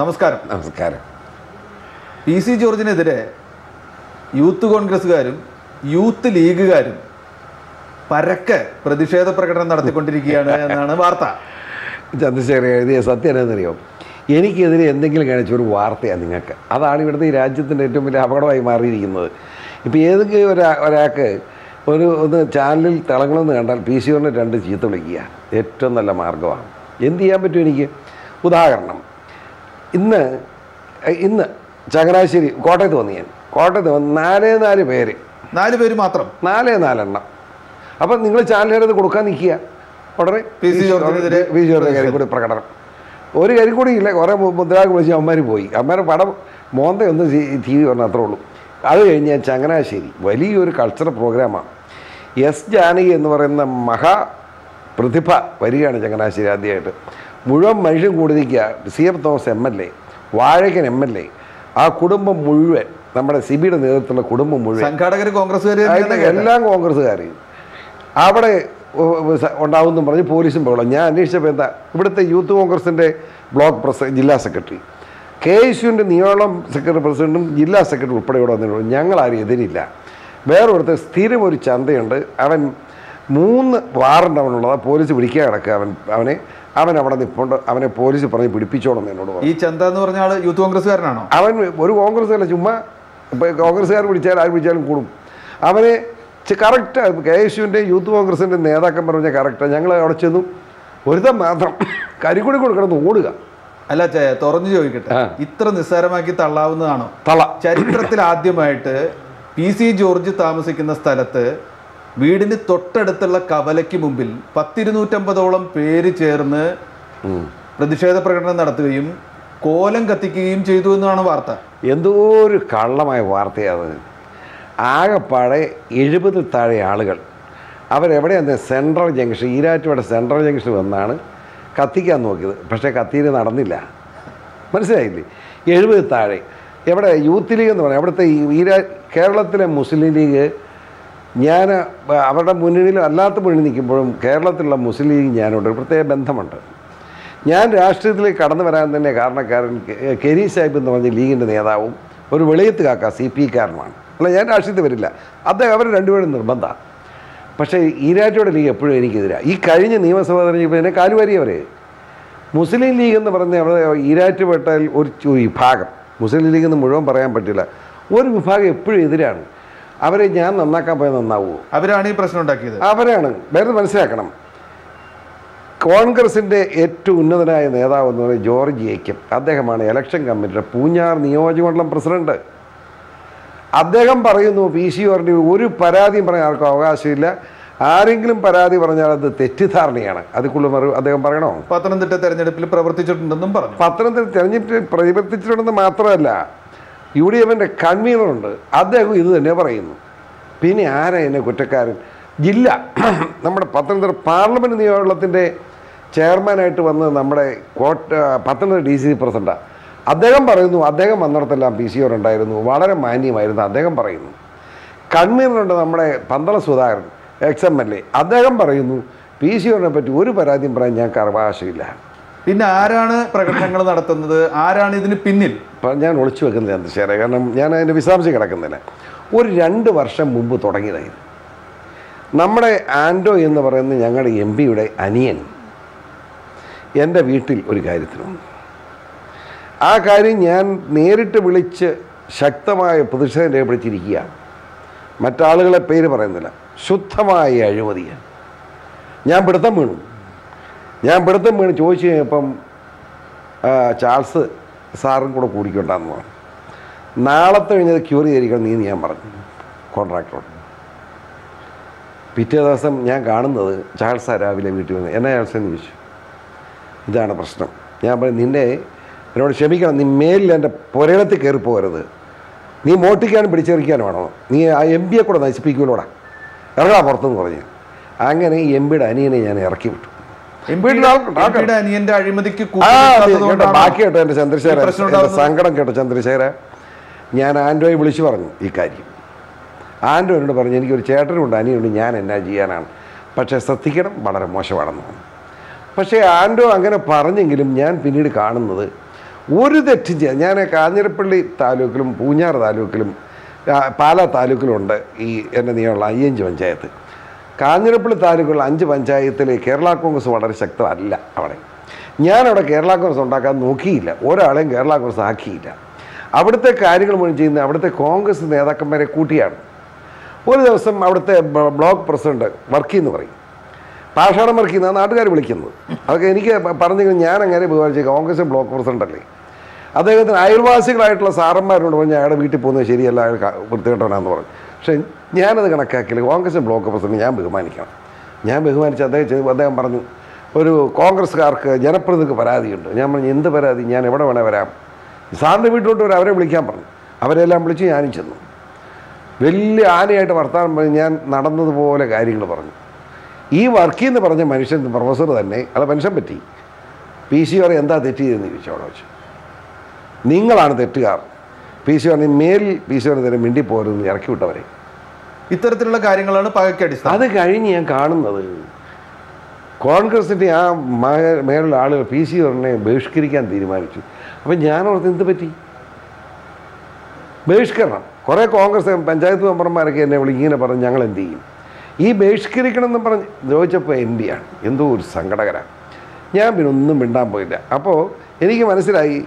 നമസ്കാരം. നമസ്കാരം. P C ജോർജിനെതിരെ youth കോൺഗ്രസ്സുകാരും youth ലീഗുകാരും പരക്കെ പ്രതിഷേധ പ്രകടനം നടത്തിക്കൊണ്ടിരിക്കുകയാണ് എന്നാണ് വാർത്ത. ചന്ദ്രശേഖരൻ എഴുതിയ സത്യം എന്നറിയോ? എനിക്കെതിരെ എന്തെങ്കിലും കാണിച്ചൊരു വാർത്തയാണ് നിങ്ങൾക്ക്. അതാണ് ഇവിടുത്തെ ഈ രാജ്യത്തിൻ്റെ ഏറ്റവും വലിയ അപകടമായി മാറിയിരിക്കുന്നത്. ഇപ്പോൾ ഏതെങ്കിലും ഒരാൾക്ക് ഒന്ന് ചാനലിൽ തിളങ്ങണമെന്ന് കണ്ടാൽ പി സി ജോർജിനെ 2 ചീത്ത വിളിക്കുക ഏറ്റവും നല്ല മാർഗ്ഗമാണ്. എന്ത് ചെയ്യാൻ പറ്റും എനിക്ക്? ഉദാഹരണം, ഇന്ന് ചങ്ങനാശ്ശേരി കോട്ടയത്ത് വന്ന് കോട്ടയത്ത് വന്ന് 4 പേര് മാത്രം 4 അപ്പം നിങ്ങൾ ചാനലുകാരത് കൊടുക്കാൻ നിൽക്കുക. ഉടനെ പി സി ജോർജിൻ്റെ കാര്യം കൂടി പ്രകടനം. ഒരു കാര്യം കൂടി ഇല്ല, കുറേ മുദ്രാക്ക് വിളിച്ച് അവന്മാർ പോയി. അവന്മാരുടെ പടം മോന്തയൊന്നും TV പറഞ്ഞാൽ അത്രേ ഉള്ളൂ. അത് കഴിഞ്ഞ് ചങ്ങനാശ്ശേരി വലിയൊരു കൾച്ചറൽ പ്രോഗ്രാമാണ്. എസ് ജാനകി എന്ന് പറയുന്ന മഹാപ്രതിഭ വരികയാണ് ചങ്ങനാശ്ശേരി ആദ്യമായിട്ട്. മുഴുവൻ മനുഷ്യൻ കൂടി നിൽക്കുക. CF Thomas MLA, Vazhakkan MLA, ആ കുടുംബം മുഴുവൻ, നമ്മുടെ സിബിയുടെ നേതൃത്വത്തിലുള്ള കുടുംബം മുഴുവൻ, സംഘാടകർ കോൺഗ്രസ്സുകാർ, എല്ലാം കോൺഗ്രസ്സുകാർ അവിടെ ഉണ്ടാവുമെന്നും പറഞ്ഞ് പോലീസും പോകണം. ഞാൻ അന്വേഷിച്ചപ്പോൾ എന്താ, ഇവിടുത്തെ യൂത്ത് കോൺഗ്രസിൻ്റെ ബ്ലോക്ക് ജില്ലാ സെക്രട്ടറി, KSUവിൻ്റെ നിയോളം സെക്രട്ടറി പ്രസിഡൻറ്റും ജില്ലാ സെക്രട്ടറി ഉൾപ്പെടെ ഇവിടെ വന്നിട്ടുണ്ട്. ഞങ്ങളാരും എതിരില്ല. വേറൊരുത്തർ സ്ഥിരം ഒരു ചന്തയുണ്ട്, അവൻ 3 വാറണ്ട് അവനുള്ളത്, പോലീസ് പിടിക്കാൻ കിടക്കുക. അവൻ അവിടെ നിൽപ്പുണ്ട്, അവനെ പോലീസ് പറഞ്ഞ് പിടിപ്പിച്ചോളെന്ന് എന്നോട് പറഞ്ഞു. ഈ ചന്ത എന്ന് പറഞ്ഞ ആൾ യൂത്ത് കോൺഗ്രസ്സുകാരനാണോ? അവൻ ഒരു കോൺഗ്രസ്സുകാരല്ല, ചുമ്മാ ഇപ്പോൾ കോൺഗ്രസ്സുകാർ പിടിച്ചാൽ ആര് പിടിച്ചാലും കൂടും. അവനെ കറക്റ്റ് KSUവിൻ്റെ യൂത്ത് കോൺഗ്രസിൻ്റെ നേതാക്കൻ പറഞ്ഞ കറക്റ്റാണ്. ഞങ്ങൾ അവിടെ ചെന്നു, ഒരുത്തം മാത്രം കരിക്കുടി കൊടുക്കണമെന്ന് ഓടുക. അല്ല, തുറന്നു ചോദിക്കട്ടെ, ഇത്ര നിസ്സാരമാക്കി തള്ളാവുന്നതാണോ? ചരിത്രത്തിൽ ആദ്യമായിട്ട് പി സി ജോർജ് താമസിക്കുന്ന സ്ഥലത്ത് വീടിന് തൊട്ടടുത്തുള്ള കവലയ്ക്ക് മുമ്പിൽ 10-250ഓളം പേര് ചേർന്ന് പ്രതിഷേധ പ്രകടനം നടത്തുകയും കോലം കത്തിക്കുകയും ചെയ്തു എന്നാണ് വാർത്ത. എന്തോ ഒരു കള്ളമായ വാർത്തയാണ്. ആകെപ്പാടെ 70 താഴെ ആളുകൾ അവരെവിടെയാണ് central junction, Erattupetta central junction വന്നാണ് കത്തിക്കാൻ നോക്കിയത്. പക്ഷേ കത്തിയിൽ നടന്നില്ല. മനസ്സിലായില്ലേ? 70 താഴെ. എവിടെ യൂത്ത് ലീഗ് എന്ന് പറയാം, അവിടുത്തെ കേരളത്തിലെ മുസ്ലിം ലീഗ്, ഞാൻ അവരുടെ മുന്നണിയിലും അല്ലാത്ത മുന്നണി നിൽക്കുമ്പോഴും കേരളത്തിലുള്ള മുസ്ലിം ലീഗ് ഞാനുണ്ട്, ഒരു പ്രത്യേക ബന്ധമുണ്ട്. ഞാൻ രാഷ്ട്രീയത്തിലേക്ക് കടന്നു വരാൻ തന്നെ കാരണക്കാരൻ കെരീം സാഹിബ് എന്ന് പറഞ്ഞ ലീഗിൻ്റെ നേതാവും ഒരു വെളിയത്ത് കാക്ക CP-കാരനുമാണ്. അല്ല, ഞാൻ രാഷ്ട്രീയത്തിൽ വരില്ല. അവർ രണ്ടുപേരും നിർബന്ധമാണ്. പക്ഷേ ഈരാറ്റോടെ ലീഗ് എപ്പോഴും എനിക്കെതിരാണ്. ഈ കഴിഞ്ഞ നിയമസഭാ തെരഞ്ഞെടുപ്പ് എന്നെ കാലുവാരിയവർ. മുസ്ലിം ലീഗ് എന്ന് പറഞ്ഞ അവിടെ ഈരാറ്റുപേട്ടയിൽ ഒരു വിഭാഗം, മുസ്ലിം ലീഗ് എന്ന് മുഴുവൻ പറയാൻ പറ്റില്ല, ഒരു വിഭാഗം എപ്പോഴും എതിരാണ്. അവരെ ഞാൻ നന്നാക്കാൻ പോയാൽ നന്നാവുമോ? അവരാണ് ഈ പ്രശ്നം ഉണ്ടാക്കിയത്. അവരാണ്. വേറെ മനസ്സിലാക്കണം, കോൺഗ്രസിൻ്റെ ഏറ്റവും ഉന്നതനായ നേതാവ് എന്ന് പറയുന്നത് ജോർജ് ജേക്കബ്. അദ്ദേഹമാണ് ഇലക്ഷൻ കമ്മിറ്റിയുടെ പൂഞ്ഞാർ നിയോജകമണ്ഡലം പ്രസിഡന്റ്. അദ്ദേഹം പറയുന്നു പി സി ജോർജിന് ഒരു പരാതിയും പറയാൻ ആർക്കും അവകാശമില്ല. ആരെങ്കിലും പരാതി പറഞ്ഞാൽ അത് തെറ്റിദ്ധാരണയാണ്. അതിക്കുള്ള അദ്ദേഹം പറയണോ? പത്തനംതിട്ട തെരഞ്ഞെടുപ്പിൽ പ്രവർത്തിച്ചിട്ടുണ്ടെന്നും പറഞ്ഞു. പത്തനംതിട്ട തെരഞ്ഞെടുപ്പിൽ പ്രവർത്തിച്ചിട്ടുണ്ടെന്ന് മാത്രമല്ല, UDFൻ്റെ കൺവീനറുണ്ട്, അദ്ദേഹം ഇത് തന്നെ പറയുന്നു. പിന്നെ ആരാ എന്നെ കുറ്റക്കാരൻ? നമ്മുടെ പത്തനംതിട്ട പാർലമെൻറ്റ് നിയമത്തിൻ്റെ ചെയർമാനായിട്ട് വന്ന് നമ്മുടെ പത്തനംതിട്ട DC പ്രസിഡൻ്റാണ്. അദ്ദേഹം പറയുന്നു അദ്ദേഹം വന്നിടത്തെല്ലാം പി സി ജോർജ് ഉണ്ടായിരുന്നു, വളരെ മാന്യമായിരുന്നു അദ്ദേഹം പറയുന്നു. കൺവീനറുണ്ട് നമ്മുടെ പന്തളം സുധാകരൻ, XMLA, അദ്ദേഹം പറയുന്നു പി സി ജോർജിനെ പറ്റി ഒരു പരാതിയും പറയാൻ ഞങ്ങൾക്ക് അവകാശമില്ല. പിന്നെ ആരാണ് പ്രകടനങ്ങൾ നടത്തുന്നത്? ആരാണ് ഇതിന് പിന്നിൽ? ഞാൻ ഒളിച്ചു വെക്കുന്നില്ല ചന്ദ്രശേഖരൻ, കാരണം ഞാൻ അതിൻ്റെ വിശദാംശം കിടക്കുന്നില്ല. ഒരു 2 വർഷം മുമ്പ് തുടങ്ങിയതായിരുന്നു. നമ്മുടെ ആൻഡോ എന്ന് പറയുന്ന ഞങ്ങളുടെ MP-യുടെ അനിയൻ എൻ്റെ വീട്ടിൽ ഒരു കാര്യത്തിന് വന്നു. ആ കാര്യം ഞാൻ നേരിട്ട് വിളിച്ച് ശക്തമായ പ്രതിഷേധം രേഖപ്പെടുത്തിയിരിക്കുക. മറ്റാളുകളെ പേര് പറയുന്നില്ല. ശുദ്ധമായ അഴിമതിയാണ്. ഞാൻ പിടുത്തം വീണു ചോദിച്ചു കഴിഞ്ഞപ്പം ചാൾസ് സാറും കൂടെ കൂടിക്കൊണ്ടാന്ന് പറഞ്ഞു. നാളത്തെ കഴിഞ്ഞത് ക്യൂർ ചെയ്തിരിക്കണം നീ ഞാൻ പറഞ്ഞു കോൺട്രാക്ടറോട്. പിറ്റേ ദിവസം ഞാൻ കാണുന്നത് ചാൾസാ രാവിലെ വീട്ടിൽ വന്ന് എന്നെ ചാൾസെന്ന് ചോദിച്ചു, ഇതാണ് പ്രശ്നം. ഞാൻ പറഞ്ഞു എന്നോട് ക്ഷമിക്കണം, നീ മേലിൽ എൻ്റെ പുരയിടത്തിൽ കയറിപ്പോകരുത്, നീ മോട്ടിക്കാനും പിടിച്ചെറിക്കാനുമാണോ, നീ ആ MP-യെ കൂടെ നശിപ്പിക്കുമല്ലോടാ, ഇറങ്ങാ പുറത്തെന്ന് പറഞ്ഞു. അങ്ങനെ ഈ MP-യുടെ അനിയനെ ഞാൻ ഇറക്കി വിട്ടു. ബാക്കി കേട്ടോ എൻ്റെ ചന്ദ്രശേഖര, എൻ്റെ സങ്കടം കേട്ടോ ചന്ദ്രശേഖര. ഞാൻ ആൻഡോയെ വിളിച്ചു പറഞ്ഞു ഈ കാര്യം. ആൻഡോ എന്നോട് പറഞ്ഞു എനിക്കൊരു ചേട്ടനുണ്ട് അനിയുണ്ട്, ഞാൻ എന്നാ ചെയ്യാനാണ്, പക്ഷേ ശ്രദ്ധിക്കണം, വളരെ മോശമാണെന്ന് പറഞ്ഞു. പക്ഷേ ആൻഡോ അങ്ങനെ പറഞ്ഞെങ്കിലും ഞാൻ പിന്നീട് കാണുന്നത് ഒരു തെറ്റും ചെയ്യാം. ഞാൻ കാഞ്ഞിരപ്പള്ളി താലൂക്കിലും പൂഞ്ഞാറ് താലൂക്കിലും പാലാ താലൂക്കിലുണ്ട് ഈ എൻ്റെ നീളമുള്ള 5 പഞ്ചായത്ത്. കാഞ്ഞിരപ്പള്ളി താലൂക്കുള്ള 5 പഞ്ചായത്തിൽ കേരള കോൺഗ്രസ് വളരെ ശക്തമല്ല. അവിടെ ഞാനവിടെ കേരള കോൺഗ്രസ് ഉണ്ടാക്കാൻ നോക്കിയില്ല, ഒരാളെയും കേരള കോൺഗ്രസ് ആക്കിയില്ല. അവിടുത്തെ കാര്യങ്ങൾ മുഴുവൻ ചെയ്യുന്ന അവിടുത്തെ കോൺഗ്രസ് നേതാക്കന്മാരെ കൂട്ടിയാണ്. ഒരു ദിവസം അവിടുത്തെ ബ്ലോക്ക് പ്രസിഡന്റ് വർക്കി എന്ന് പറയും, പാഷാണം വർക്കി എന്നാണ് നാട്ടുകാർ വിളിക്കുന്നത്. അതൊക്കെ എനിക്ക് പറഞ്ഞെങ്കിൽ ഞാൻ അങ്ങനെ ബഹുമാനിച്ച കോൺഗ്രസ് ബ്ലോക്ക് പ്രസിഡന്റ് അല്ലേ. അദ്ദേഹത്തിന് അയൽവാസികളായിട്ടുള്ള സാറന്മാരോട് പറഞ്ഞ് അയാളുടെ വീട്ടിൽ പോകുന്നത് ശരിയല്ല, അയാൾ വൃത്തികെട്ടവനാന്ന് പറഞ്ഞു. പക്ഷേ ഞാനത് കണക്കാക്കില്ല. കോൺഗ്രസ് ബ്ലോക്ക് പ്രസിഡന്റ് ഞാൻ ബഹുമാനിക്കണം. ഞാൻ ബഹുമാനിച്ച് അദ്ദേഹം പറഞ്ഞു, ഒരു കോൺഗ്രസ്സുകാർക്ക് ജനപ്രതിനിധിക്ക് പരാതിയുണ്ട്. ഞാൻ പറഞ്ഞു, എന്ത് പരാതി? ഞാൻ എവിടെ വേണേൽ വരാം. സാറിൻ്റെ വീട്ടിലോട്ട് വരെ അവരെ വിളിക്കാൻ പറഞ്ഞു. അവരെല്ലാം വിളിച്ച് ഞാനും ചെന്നു. വലിയ ആനയായിട്ട് വർത്താനം പറഞ്ഞ് ഞാൻ നടന്നതുപോലെ കാര്യങ്ങൾ പറഞ്ഞു. ഈ വർക്കി എന്ന് പറഞ്ഞ മനുഷ്യൻ പ്രൊഫസർ തന്നെ അത് മനുഷ്യൻ പറ്റി PC പറയും, എന്താ തെറ്റ് ചെയ്തെന്ന് ചോദിച്ചു. അവിടെ വെച്ച് നിങ്ങളാണ് തെറ്റുകാർ. PC പറഞ്ഞ് മേലിൽ PC പറഞ്ഞ മിണ്ടിപ്പോരെന്ന് ഇറക്കി വിട്ടവരെ. ഇത്തരത്തിലുള്ള കാര്യങ്ങളാണ് പകയ്ക്കടിസ്ഥാനം. അത് കഴിഞ്ഞ് ഞാൻ കാണുന്നത് കോൺഗ്രസിൻ്റെ ആ മേലുള്ള ആളുകൾ PC പറഞ്ഞെ ബഹിഷ്കരിക്കാൻ തീരുമാനിച്ചു. അപ്പം ഞാനോർത്ത് എന്ത് പറ്റി? ബഹിഷ്കരണം. കുറേ കോൺഗ്രസ് പഞ്ചായത്ത് മെമ്പർമാരൊക്കെ എന്നെ ഇങ്ങനെ പറഞ്ഞ് ഞങ്ങൾ എന്ത് ചെയ്യും? ഈ ബഹിഷ്കരിക്കണം എന്ന് പറഞ്ഞ് ചോദിച്ചപ്പോൾ MPയാണ്. എന്തോ ഒരു സങ്കടകരമാണ്. ഞാൻ പിന്നെ ഒന്നും മിണ്ടാൻ പോയില്ല. അപ്പോൾ എനിക്ക് മനസ്സിലായി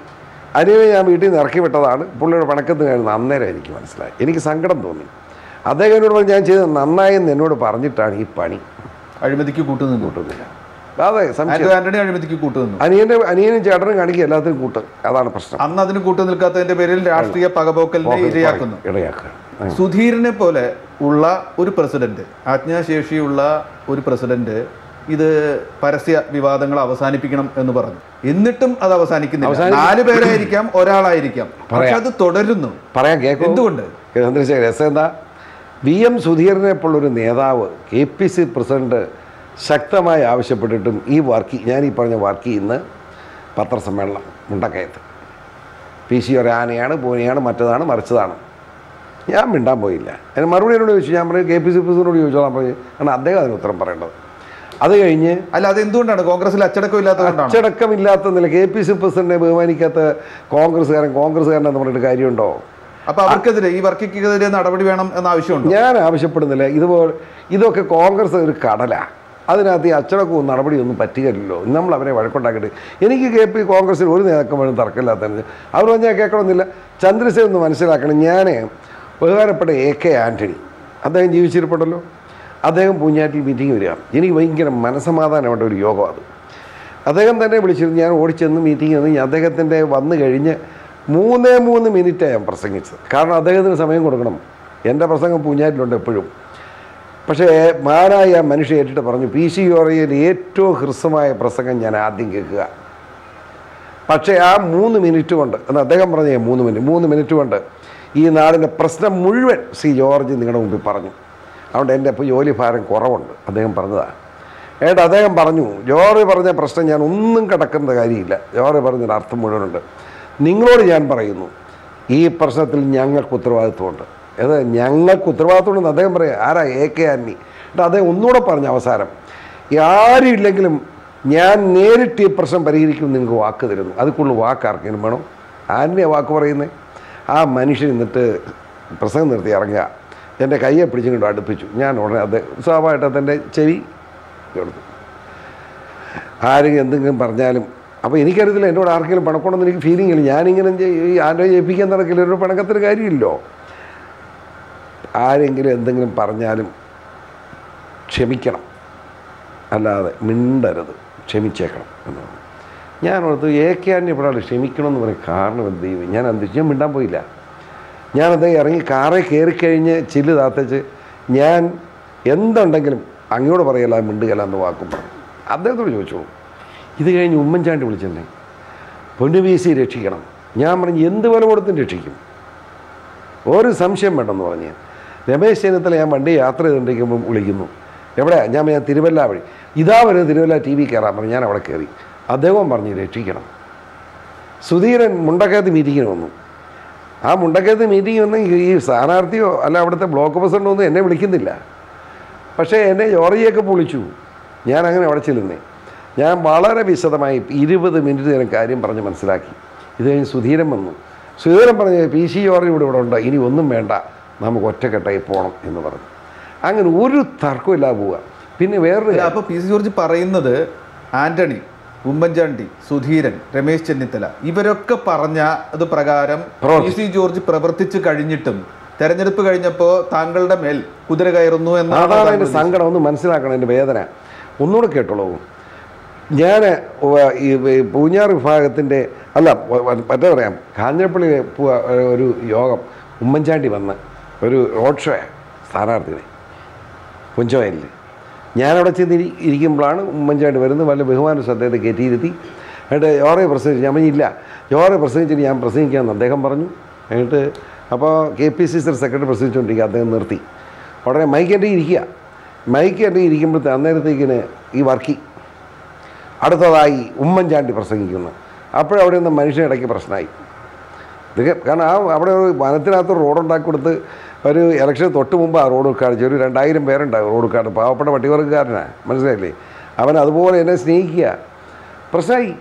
അനിയെ ഞാൻ വീട്ടിൽ നിന്ന് ഇറക്കി വിട്ടതാണ്, പുള്ളിയുടെ പണക്കത്തിനായിരുന്നു. അന്നേരം എനിക്ക് മനസ്സിലായി, എനിക്ക് സങ്കടം തോന്നി. അദ്ദേഹം എന്നോട് പറഞ്ഞ് ഞാൻ ചെയ്തത് നന്നായെന്ന് എന്നോട് പറഞ്ഞിട്ടാണ് ഈ പണി. അഴിമതിക്ക് കൂട്ടുന്നില്ല. അതെ, ആന്റണി അഴിമതിക്ക് കൂട്ടുനിന്നു. അനിയനും ചേട്ടനും കാണിക്കുക എല്ലാത്തിനും കൂട്ട്. അതാണ് പ്രശ്നം. അന്ന് അതിന് കൂട്ടു നിൽക്കാത്തതിന്റെ പേരിൽ രാഷ്ട്രീയ പകപോക്കലിനെ ഇരയാക്കുക. സുധീരനെ പോലെ ഉള്ള ഒരു പ്രസിഡന്റ്, ആജ്ഞാശേഷിയുള്ള ഒരു പ്രസിഡന്റ് ഇത് പരസ്യ വിവാദങ്ങൾ അവസാനിപ്പിക്കണം എന്ന് പറഞ്ഞു. എന്നിട്ടും അത് അവസാനിക്കുന്നില്ല. 4 പേരായിരിക്കാം, ഒരാളായിരിക്കാം, പക്ഷെ അത് തുടരുന്നു. പറയാൻ കേൾക്കും. എന്തുകൊണ്ട്? എന്താ VM സുധീരനെ പോലൊരു നേതാവ് KPC പ്രസിഡന്റ് ശക്തമായി ആവശ്യപ്പെട്ടിട്ടും ഈ വർക്കി, ഞാൻ ഈ പറഞ്ഞ വർക്കി ഇന്ന് പത്രസമ്മേളനം മുണ്ടക്കയത്ത് PC ഒരു ആനയാണ്, പൂനെയാണ്, മറ്റതാണ്, മറിച്ചതാണ്. ഞാൻ മിണ്ടാൻ പോയില്ല. അതിന് മറുപടി എന്നോട് ചോദിച്ചു. ഞാൻ പറഞ്ഞു KPC പ്രസിഡന്റിനോട് ചോദിച്ചോളാൻ പറഞ്ഞു. കാരണം അദ്ദേഹം അതിന് ഉത്തരം പറയേണ്ടത്. അത് കഴിഞ്ഞ് അതെന്തുകൊണ്ടാണ് കോൺഗ്രസിൽ അച്ചടക്കമില്ലാത്തതുകൊണ്ടാണ്? അച്ചടക്കമില്ലാത്തതില്ല. KPC പ്രസിഡന്റിനെ ബഹുമാനിക്കാത്ത കോൺഗ്രസ്സുകാരനെന്ന് പറഞ്ഞിട്ട് കാര്യമുണ്ടോ? അപ്പോൾ അവർക്കെതിരെ, ഈ വർക്കിക്കെതിരെ നടപടി വേണം എന്ന ആവശ്യമുണ്ട്. ഞാൻ ആവശ്യപ്പെടുന്നില്ല. ഇതൊക്കെ കോൺഗ്രസ് ഒരു കടലാണ്. അതിനകത്ത് ഈ അച്ചടക്കവും നടപടിയൊന്നും പറ്റുകയില്ലല്ലോ. നമ്മൾ അവരെ വഴക്കുണ്ടാക്കിയിട്ട് എനിക്ക് കോൺഗ്രസിൽ ഒരു നേതാക്കന്മാരും തർക്കമില്ലാത്തതിന് അവർ പറഞ്ഞാൽ കേൾക്കണമെന്നില്ല. ചന്ദ്രസേൻ ഒന്ന് മനസ്സിലാക്കണം. ഞാൻ ബഹുമാനപ്പെട്ട AK ആൻ്റണി, അദ്ദേഹം ജീവിച്ചിരിപ്പുണ്ടല്ലോ, അദ്ദേഹം പൂഞ്ഞാറ്റിൽ മീറ്റിംഗ് വരിക. എനിക്ക് ഭയങ്കര മനസ്സമാധാനമായിട്ട് ഒരു യോഗം അത്. അദ്ദേഹം തന്നെ വിളിച്ചിരുന്നു. ഞാൻ ഓടിച്ചെന്ന് മീറ്റിംഗ് വന്ന് അദ്ദേഹത്തിൻ്റെ വന്നു കഴിഞ്ഞ് 3 മിനിറ്റാണ് ഞാൻ പ്രസംഗിച്ചത്. കാരണം അദ്ദേഹത്തിന് സമയം കൊടുക്കണം. എൻ്റെ പ്രസംഗം പൂഞ്ഞാറ്റിലുണ്ട് എപ്പോഴും. പക്ഷേ മാനായ മനുഷ്യ ഏറ്റിട്ട് പറഞ്ഞു, PC പറയിൽ ഏറ്റവും ഹ്രസ്വമായ പ്രസംഗം ഞാൻ ആദ്യം കേൾക്കുക. പക്ഷേ ആ 3 മിനിറ്റ് കൊണ്ട്, എന്ന് അദ്ദേഹം പറഞ്ഞ 3 മിനിറ്റ് കൊണ്ട് ഈ നാടിൻ്റെ പ്രശ്നം മുഴുവൻ ജോർജ് നിങ്ങളുടെ മുമ്പിൽ പറഞ്ഞു. അതുകൊണ്ട് എൻ്റെ ഇപ്പോൾ ജോലി ഭാരം കുറവുണ്ട്. അദ്ദേഹം പറഞ്ഞതാണ്. അദ്ദേഹം പറഞ്ഞു, ജോർജ് പറഞ്ഞ പ്രശ്നം ഞാൻ ഒന്നും കിടക്കുന്ന കാര്യമില്ല. ജോർജ് പറഞ്ഞൊരു അർത്ഥം മുഴുവനുണ്ട്. നിങ്ങളോട് ഞാൻ പറയുന്നു, ഈ പ്രശ്നത്തിൽ ഞങ്ങൾക്ക് ഉത്തരവാദിത്വമുണ്ട്. ഞങ്ങൾക്ക് ഉത്തരവാദിത്വമുണ്ടെന്ന് അദ്ദേഹം പറയാം. ആരാ? AK ആൻ്റണി. അദ്ദേഹം ഒന്നുകൂടെ പറഞ്ഞ അവസാനം, ആരും ഇല്ലെങ്കിലും ഞാൻ നേരിട്ട് ഈ പ്രശ്നം പരിഹരിക്കും, നിങ്ങൾക്ക് വാക്ക് തരുന്നു. അതുക്കുള്ള വാക്ക് ആർക്കെങ്കിലും വേണം? ആൻ്റണിയെ വാക്ക് പറയുന്നത്. ആ മനുഷ്യൻ എന്നിട്ട് പ്രസംഗം നിർത്തി ഇറങ്ങുക. എൻ്റെ കയ്യെ പിടിച്ചുകൊണ്ട് അടുപ്പിച്ചു. ഞാൻ ഉടനെ സ്വാഭാവികമായിട്ട് അതെൻ്റെ ചെവി കൊടുത്തു. ആരെങ്കിലും എന്തെങ്കിലും പറഞ്ഞാലും അപ്പോൾ എനിക്കറിയത്തില്ല എന്നോട് ആർക്കെങ്കിലും പണക്കൊണ്ടെന്ന് എനിക്ക് ഫീലിംഗ് ഇല്ല. ഞാനിങ്ങനെ ഈ ആരോഗ്യം ജയിപ്പിക്കാൻ നടക്കില്ല. ഒരു പണക്കത്തിന് കാര്യമില്ലോ. ആരെങ്കിലും എന്തെങ്കിലും പറഞ്ഞാലും ക്ഷമിക്കണം, അല്ലാതെ മിണ്ടരുത്, ക്ഷമിച്ചേക്കണം എന്നാണ്. ഞാനോർത്ത് AK ആൻ്റണി എപ്പോഴാണ് ക്ഷമിക്കണമെന്ന് പറയും. കാരണം എന്ത് ചെയ്യും? ഞാൻ മിണ്ടാൻ പോയില്ല. ഞാനത് ഇറങ്ങി കാറേ കയറിക്കഴിഞ്ഞ് ചില്ല് താത്തച്ച് ഞാൻ എന്തുണ്ടെങ്കിലും അങ്ങോട്ട് പറയല്ല, മിണ്ടുകയല്ല എന്ന് വാക്കും പറഞ്ഞു. അദ്ദേഹത്തോട് ചോദിച്ചോളൂ. ഇത് കഴിഞ്ഞ് ഉമ്മൻചാണ്ടി വിളിച്ചെന്നെ, പൊന്നു PC രക്ഷിക്കണം. ഞാൻ പറഞ്ഞു, എന്ത് വില കൊടുത്തും രക്ഷിക്കും, ഒരു സംശയം വേണ്ടെന്ന് പറഞ്ഞ്. രമേശ് ചെന്നിത്തല ഞാൻ വണ്ടി യാത്ര ചെയ്തുകൊണ്ടിരിക്കുമ്പോൾ വിളിക്കുന്നു. എവിടെയാണ്? ഞാൻ തിരുവല്ല വഴി. ഇതാ വരുന്നത് തിരുവല്ല TV കയറാൻ പറഞ്ഞു. ഞാൻ അവിടെ കയറി. അദ്ദേഹവും പറഞ്ഞു രക്ഷിക്കണം. സുധീരൻ മുണ്ടക്കയത്ത് മീറ്റിങ്ങിന് വന്നു. ആ മുണ്ടക്കയത്ത് മീറ്റിംഗ് വന്ന് ഈ സ്ഥാനാർത്ഥിയോ അല്ല അവിടുത്തെ ബ്ലോക്ക് പ്രസിഡൻ്റോ ഒന്നും എന്നെ വിളിക്കുന്നില്ല. പക്ഷേ എന്നെ ജോർജിയൊക്കെ വിളിച്ചു. ഞാൻ അങ്ങനെ അവിടെ ചെല്ലുന്നേ. ഞാൻ വളരെ വിശദമായി 20 മിനിറ്റ് നേരം കാര്യം പറഞ്ഞ് മനസ്സിലാക്കി. ഇത് കഴിഞ്ഞ് സുധീരൻ വന്നു. സുധീരൻ പറഞ്ഞു PC ജോർജ് ഇവിടെ ഉണ്ട്, ഇനി ഒന്നും വേണ്ട, നമുക്ക് ഒറ്റക്കെട്ടായി പോകണം എന്ന് പറഞ്ഞു. അങ്ങനെ ഒരു തർക്കമില്ലാതെ പോവുക. പിന്നെ വേറൊരു അപ്പോൾ PC ജോർജ് പറയുന്നത് ആന്റണി, ഉമ്മൻചാണ്ടി, സുധീരൻ, രമേശ് ചെന്നിത്തല ഇവരൊക്കെ പറഞ്ഞ അത് പ്രകാരം PC ജോർജ് പ്രവർത്തിച്ചു കഴിഞ്ഞിട്ടും തെരഞ്ഞെടുപ്പ് കഴിഞ്ഞപ്പോൾ താങ്കളുടെ മേൽ കുതിര കയറുന്നു എന്നാണ്. അതാണ് എൻ്റെ സങ്കടം. ഒന്ന് മനസ്സിലാക്കണം, എൻ്റെ വേദന ഒന്നുകൂടെ കേട്ടോളൂ. ഞാൻ ഈ പൂഞ്ഞാർ വിഭാഗത്തിൻ്റെ അല്ല മറ്റേ പറയാം, കാഞ്ഞിരപ്പള്ളി ഒരു യോഗം, ഉമ്മൻചാണ്ടി വന്ന് ഒരു റോഡ് ഷോ സ്ഥാനാർത്ഥികളെ പുഞ്ചവയലിൽ. ഞാനവിടെ ചെന്ന് ഇരിക്കുമ്പോഴാണ് ഉമ്മൻചാണ്ടി വരുന്നത്. വല്ല ബഹുമാന ശ്രദ്ധയത്തെ കയറ്റിയിരുത്തി. എന്നിട്ട് ജോറെ പ്രസംഗിച്ചു. ഞാൻ പറഞ്ഞില്ല, ജോറെ പ്രസംഗിച്ചിട്ട് ഞാൻ പ്രസംഗിക്കാമെന്ന് അദ്ദേഹം പറഞ്ഞു. എന്നിട്ട് അപ്പോൾ KPCC സെക്രട്ടറി പ്രസംഗിച്ചുകൊണ്ടിരിക്കുക, അദ്ദേഹം നിർത്തി. ഉടനെ മൈക്ക് എൻ്റെ ഇരിക്കുമ്പോഴത്തെ അന്നേരത്തേക്കിന് ഈ വർക്കി അടുത്തതായി ഉമ്മൻചാണ്ടി പ്രസംഗിക്കുന്നു. അപ്പോഴവിടെ നിന്ന് മനുഷ്യനിടയ്ക്ക് പ്രശ്നമായി. ഇത് കാരണം അവിടെ ഒരു വനത്തിനകത്ത് റോഡുണ്ടാക്കി കൊടുത്ത് ഒരു ഇലക്ഷൻ തൊട്ട് മുമ്പ് ആ റോഡ് ഉദ്ഘാടിച്ചു. ഒരു 2000 പേരുണ്ടാകും റോഡ് ഉദ്ഘാടനം. പാവപ്പെട്ട പട്ടികവർഗ്ഗക്കാരനാണ്, മനസ്സിലായില്ലേ? അവൻ അതുപോലെ എന്നെ സ്നേഹിക്കുക. പ്രശ്നമായി.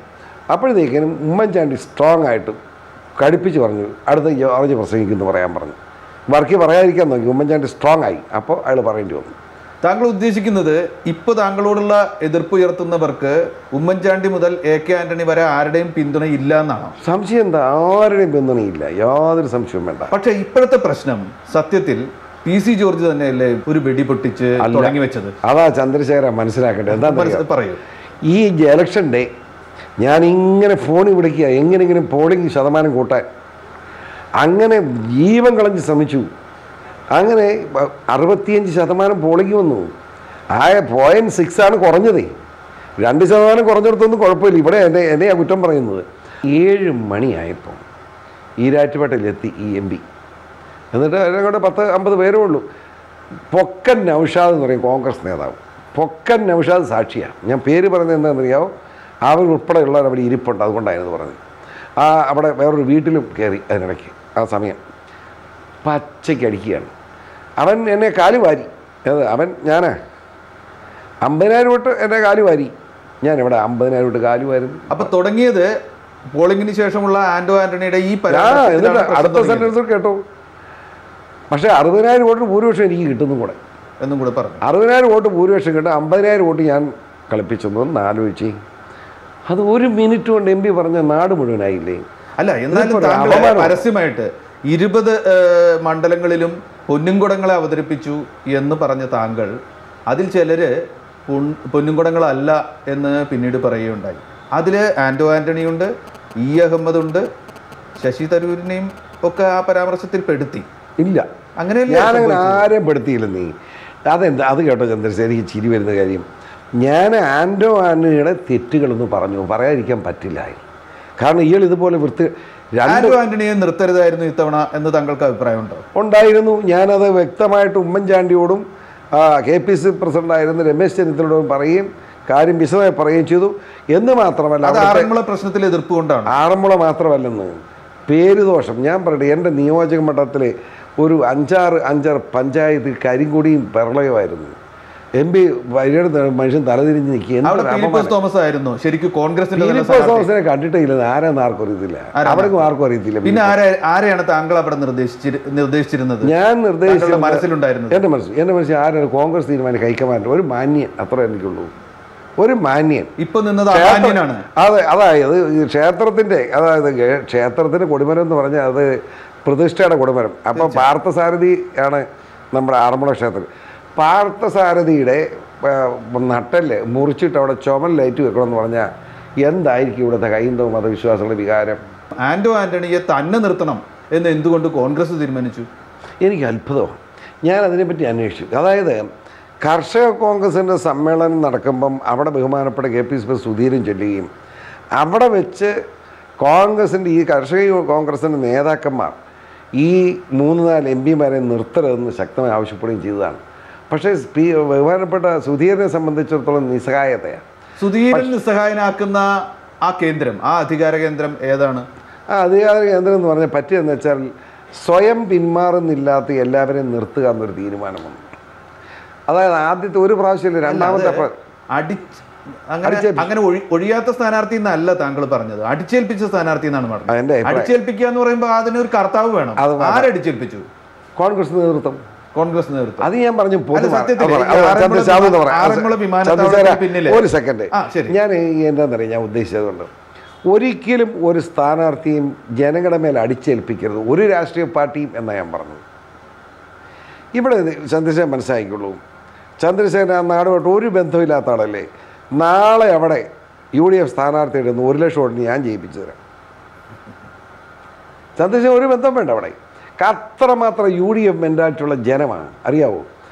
അപ്പോഴത്തേക്കിനും ഉമ്മൻചാണ്ടി സ്ട്രോങ് ആയിട്ട് കടുപ്പിച്ച് പറഞ്ഞു, അടുത്ത ജോർജ് പ്രസംഗിക്കുമെന്ന് പറയാൻ പറഞ്ഞു. വർക്കി പറയാതിരിക്കാൻ നോക്കി. ഉമ്മൻചാണ്ടി സ്ട്രോങ് ആയി. അപ്പോൾ അയാൾ പറയേണ്ടി വന്നു. താങ്കൾ ഉദ്ദേശിക്കുന്നത് ഇപ്പോൾ താങ്കളോടുള്ള എതിർപ്പ് ഉയർത്തുന്നവർക്ക് ഉമ്മൻചാണ്ടി മുതൽ AK ആന്റണി വരെ ആരുടെയും പിന്തുണ ഇല്ല എന്നാണ്? സംശയം എന്താ? ആരുടെയും പിന്തുണയില്ല, യാതൊരു സംശയവും വേണ്ട. പക്ഷേ ഇപ്പോഴത്തെ പ്രശ്നം സത്യത്തിൽ PC ജോർജ് തന്നെയല്ലേ ഒരു വെടി പൊട്ടിച്ച് തുടങ്ങി വെച്ചത്? അതാ ചന്ദ്രശേഖരൻ മനസ്സിലാക്കേണ്ടത്. എന്താ പറയൂ. ഈ ഇലക്ഷൻ ഡേ ഞാനിങ്ങനെ ഫോണിൽ വിളിക്കുക, എങ്ങനെയെങ്കിലും പോളിംഗ് ശതമാനം കൂട്ടാൻ. അങ്ങനെ ജീവൻ കളഞ്ഞ് ശ്രമിച്ചു. അങ്ങനെ 65% പോളിംഗ് വന്നു. 0.6 കുറഞ്ഞതേ. 2% കുറഞ്ഞെടുത്തൊന്നും കുഴപ്പമില്ല. ഇവിടെ എന്നെയാ കുറ്റം പറയുന്നത്. 7 മണിയായപ്പോൾ ഈരാറ്റുപേട്ടയിലെത്തി ഈ MP. എന്നിട്ട് അതിനോട് 10-50 പേരേ ഉള്ളൂ. പൊക്കൻ നൗഷാദ് എന്ന് പറയും, കോൺഗ്രസ് നേതാവ്. പൊക്കൻ നൗഷാദ് സാക്ഷിയാണ്. ഞാൻ പേര് പറയുന്നത് എന്താണെന്നറിയാമോ? അവർ ഉൾപ്പെടെയുള്ളവർ അവിടെ ഇരിപ്പുണ്ട്, അതുകൊണ്ടായിരുന്നു പറഞ്ഞത്. അവിടെ വേറൊരു വീട്ടിലും കയറി അതിനിടയ്ക്ക്. ആ സമയം പച്ചയ്ക്ക് അടിക്കുകയാണ്. അവൻ എന്നെ കാല് വാരി. ഞാനാ 50,000 വോട്ട് എന്നെ കാല് വാരി. ഞാൻ ഇവിടെ 50,000 വോട്ട് കാല് വാരുന്നു. അപ്പോൾ തുടങ്ങിയത് പോളിംഗിന് ശേഷമുള്ള ആന്റണിയുടെ ഈ എന്നിട്ട് അടുത്ത സെന്റൻസ് കേട്ടോ. പക്ഷേ 60,000 വോട്ടിന് ഭൂരിപക്ഷം എനിക്ക് കിട്ടുന്നു കൂടെ എന്നും കൂടെ പറഞ്ഞു. 60,000 വോട്ട് ഭൂരിപക്ഷം കിട്ടും. 50,000 വോട്ട് ഞാൻ കളിപ്പിച്ചെന്നൊന്ന് ആലോചിച്ച്. അത് 1 മിനിറ്റ് കൊണ്ട് MP പറഞ്ഞ നാട് മുഴുവനായില്ലേ? അല്ല, എന്നാലും പരസ്യമായിട്ട് 20 മണ്ഡലങ്ങളിലും പൊന്നുംകുടങ്ങളെ അവതരിപ്പിച്ചു എന്ന് പറഞ്ഞ താങ്കൾ അതിൽ ചിലര് പൊന്നുംകുടങ്ങളല്ല എന്ന് പിന്നീട് പറയുകയുണ്ടായി. അതിൽ ആന്റണിയുണ്ട്, അഹമ്മദ് ഉണ്ട്, ശശി തരൂരിനെയും ഒക്കെ ആ പരാമർശത്തിൽ പെടുത്തി. ഇല്ല, അങ്ങനെയല്ല, ഞാനങ്ങനെ ആരെയും പെടുത്തിയില്ല. നീ അത് കേട്ടോ ചന്ദ്രശേഖരൻ, എനിക്ക് ചിരി വരുന്ന കാര്യം. ഞാൻ ആന്റണിയുടെ തെറ്റുകളൊന്നും പറയാതിരിക്കാൻ പറ്റില്ല. കാരണം ഇയാൾ ഇതുപോലെ ആന്റണിയെ നിർത്തരുതായിരുന്നു ഇത്തവണ എന്ന് താങ്കൾക്ക് അഭിപ്രായമുണ്ടോ? ഉണ്ടായിരുന്നു. ഞാനത് വ്യക്തമായിട്ട് ഉമ്മൻചാണ്ടിയോടും KPCC പ്രസിഡന്റായിരുന്ന രമേശ് ചെന്നിത്തലയോടും പറയുകയും കാര്യം വിശദമായി പറയുകയും ചെയ്തു. എന്ന് മാത്രമല്ല, ആറന്മുള പ്രശ്നത്തിൽ എതിർപ്പ് കൊണ്ടാണ്. ആറന്മുള മാത്രമല്ലെന്ന് പേരുദോഷം. ഞാൻ പറയട്ടെ, എൻ്റെ നിയോജക മണ്ഡലത്തിലെ ഒരു 5-6 പഞ്ചായത്തിൽ കരിങ്കൊടിയും പ്രളയമായിരുന്നു. MP വഴിയെടുത്ത് മനുഷ്യൻ തലതിരിഞ്ഞ് നിൽക്കുകയായിരുന്നു. ശരിക്കും കോൺഗ്രസിനെ കണ്ടിട്ടേ ഇല്ലെന്ന് ആരാന്ന് ആർക്കും അറിയത്തില്ല. അവിടേക്കും ആർക്കും അറിയത്തില്ല. പിന്നെ ആരെയാണ് താങ്കൾ അവിടെ നിർദ്ദേശിച്ചിരുന്നത്? ഞാൻ നിർദ്ദേശിച്ച മനസ്സിലുണ്ടായിരുന്നു. എൻ്റെ മനസ്സിൽ ആരാണ് കോൺഗ്രസ് തീരുമാനം കൈക്കമാൻഡ്? ഒരു മാന്യൻ, അത്ര എനിക്കുള്ളൂ. ഒരു മാന്യൻ. ഇപ്പൊ നിന്നത് അതെ, അതായത് ക്ഷേത്രത്തിന്റെ കൊടിമരം എന്ന് പറഞ്ഞാൽ അത് പ്രതിഷ്ഠയുടെ കൊടിമരം. അപ്പം പാർത്ഥസാരഥി ആണ് നമ്മുടെ ആറന്മുള ക്ഷേത്രം. പാർത്ഥസാരഥിയുടെ നട്ടല് മുറിച്ചിട്ട് അവിടെ ചുമൽ ലൈറ്റ് വെക്കണമെന്ന് പറഞ്ഞാൽ എന്തായിരിക്കും ഇവിടുത്തെ ഹൈന്ദവ മതവിശ്വാസികളുടെ വികാരം? ആന്റണിയെ തന്നെ നിർത്തണം എന്ന് എന്തുകൊണ്ട് കോൺഗ്രസ് തീരുമാനിച്ചു? എനിക്ക് അത്ഭുതമാണ്. ഞാൻ അതിനെപ്പറ്റി അന്വേഷിച്ചു. അതായത് കർഷക കോൺഗ്രസിൻ്റെ സമ്മേളനം നടക്കുമ്പം അവിടെ ബഹുമാനപ്പെട്ട KPCC സുധീരൻ ചൊല്ലുകയും അവിടെ വെച്ച് കോൺഗ്രസിൻ്റെ ഈ കർഷക കോൺഗ്രസിൻ്റെ നേതാക്കന്മാർ ഈ 3-4 MPമാരെ നിർത്തരുതെന്ന് ശക്തമായി ആവശ്യപ്പെടുകയും ചെയ്തതാണ്. പക്ഷേ ബഹുമാനപ്പെട്ട സുധീരനെ സംബന്ധിച്ചിടത്തോളം നിസ്സഹായതയാണ്. സുധീരൻ നിസ്സഹായനാക്കുന്ന ആ കേന്ദ്രം, ആ അധികാര കേന്ദ്രം ഏതാണ്? ആ അധികാര കേന്ദ്രം എന്ന് പറഞ്ഞാൽ പറ്റിയെന്ന് വെച്ചാൽ സ്വയം പിന്മാറുന്നില്ലാത്ത എല്ലാവരെയും നിർത്തുക എന്നൊരു തീരുമാനം വന്നു. അതായത് ആദ്യത്തെ ഒരു പ്രാവശ്യമില്ല, രണ്ടാമത്തെ അങ്ങനെ ഒഴിയാത്ത സ്ഥാനാർത്ഥി എന്നല്ല താങ്കൾ പറഞ്ഞത്, അടിച്ചേൽപ്പിച്ച സ്ഥാനാർത്ഥി എന്നാണ് പറഞ്ഞത്. അടിച്ചേൽപ്പിക്കുക എന്ന് പറയുമ്പോൾ അതിനൊരു കർത്താവ് വേണം. ആരടിച്ചേൽപ്പിച്ചു? കോൺഗ്രസ് നേതൃത്വം. കോൺഗ്രസ് നേതൃത്വം. അത് ഞാൻ പറഞ്ഞു. ഒരു സെക്കൻഡ്, ഞാൻ എന്താണെന്നറിയാം ഞാൻ ഉദ്ദേശിച്ചതുകൊണ്ട് ഒരിക്കലും ഒരു സ്ഥാനാർത്ഥിയും ജനങ്ങളുടെ മേൽ അടിച്ചേൽപ്പിക്കരുത്, ഒരു രാഷ്ട്രീയ പാർട്ടിയും എന്നാണ് ഞാൻ പറഞ്ഞത്. ഇവിടെ ചന്ദ്രശേഖരൻ മനസ്സിലാക്കിയുള്ളൂ, ചന്ദ്രശേഖരൻ ആ നാടുമായിട്ട് ഒരു ബന്ധമില്ലാത്ത ആളല്ലേ. നാളെ അവിടെ UDF സ്ഥാനാർത്ഥി ഇടുന്നു, 1 ലക്ഷം വോട്ടിന് ഞാൻ ജയിപ്പിച്ചു തരാം. ചന്ദ്രശേഖരൻ ഒരു ബന്ധം വേണ്ട അവിടെ. അത്രമാത്രം UDF മെൻറ്റാലിറ്റിയുള്ള ജനമാണ്, അറിയാവോ?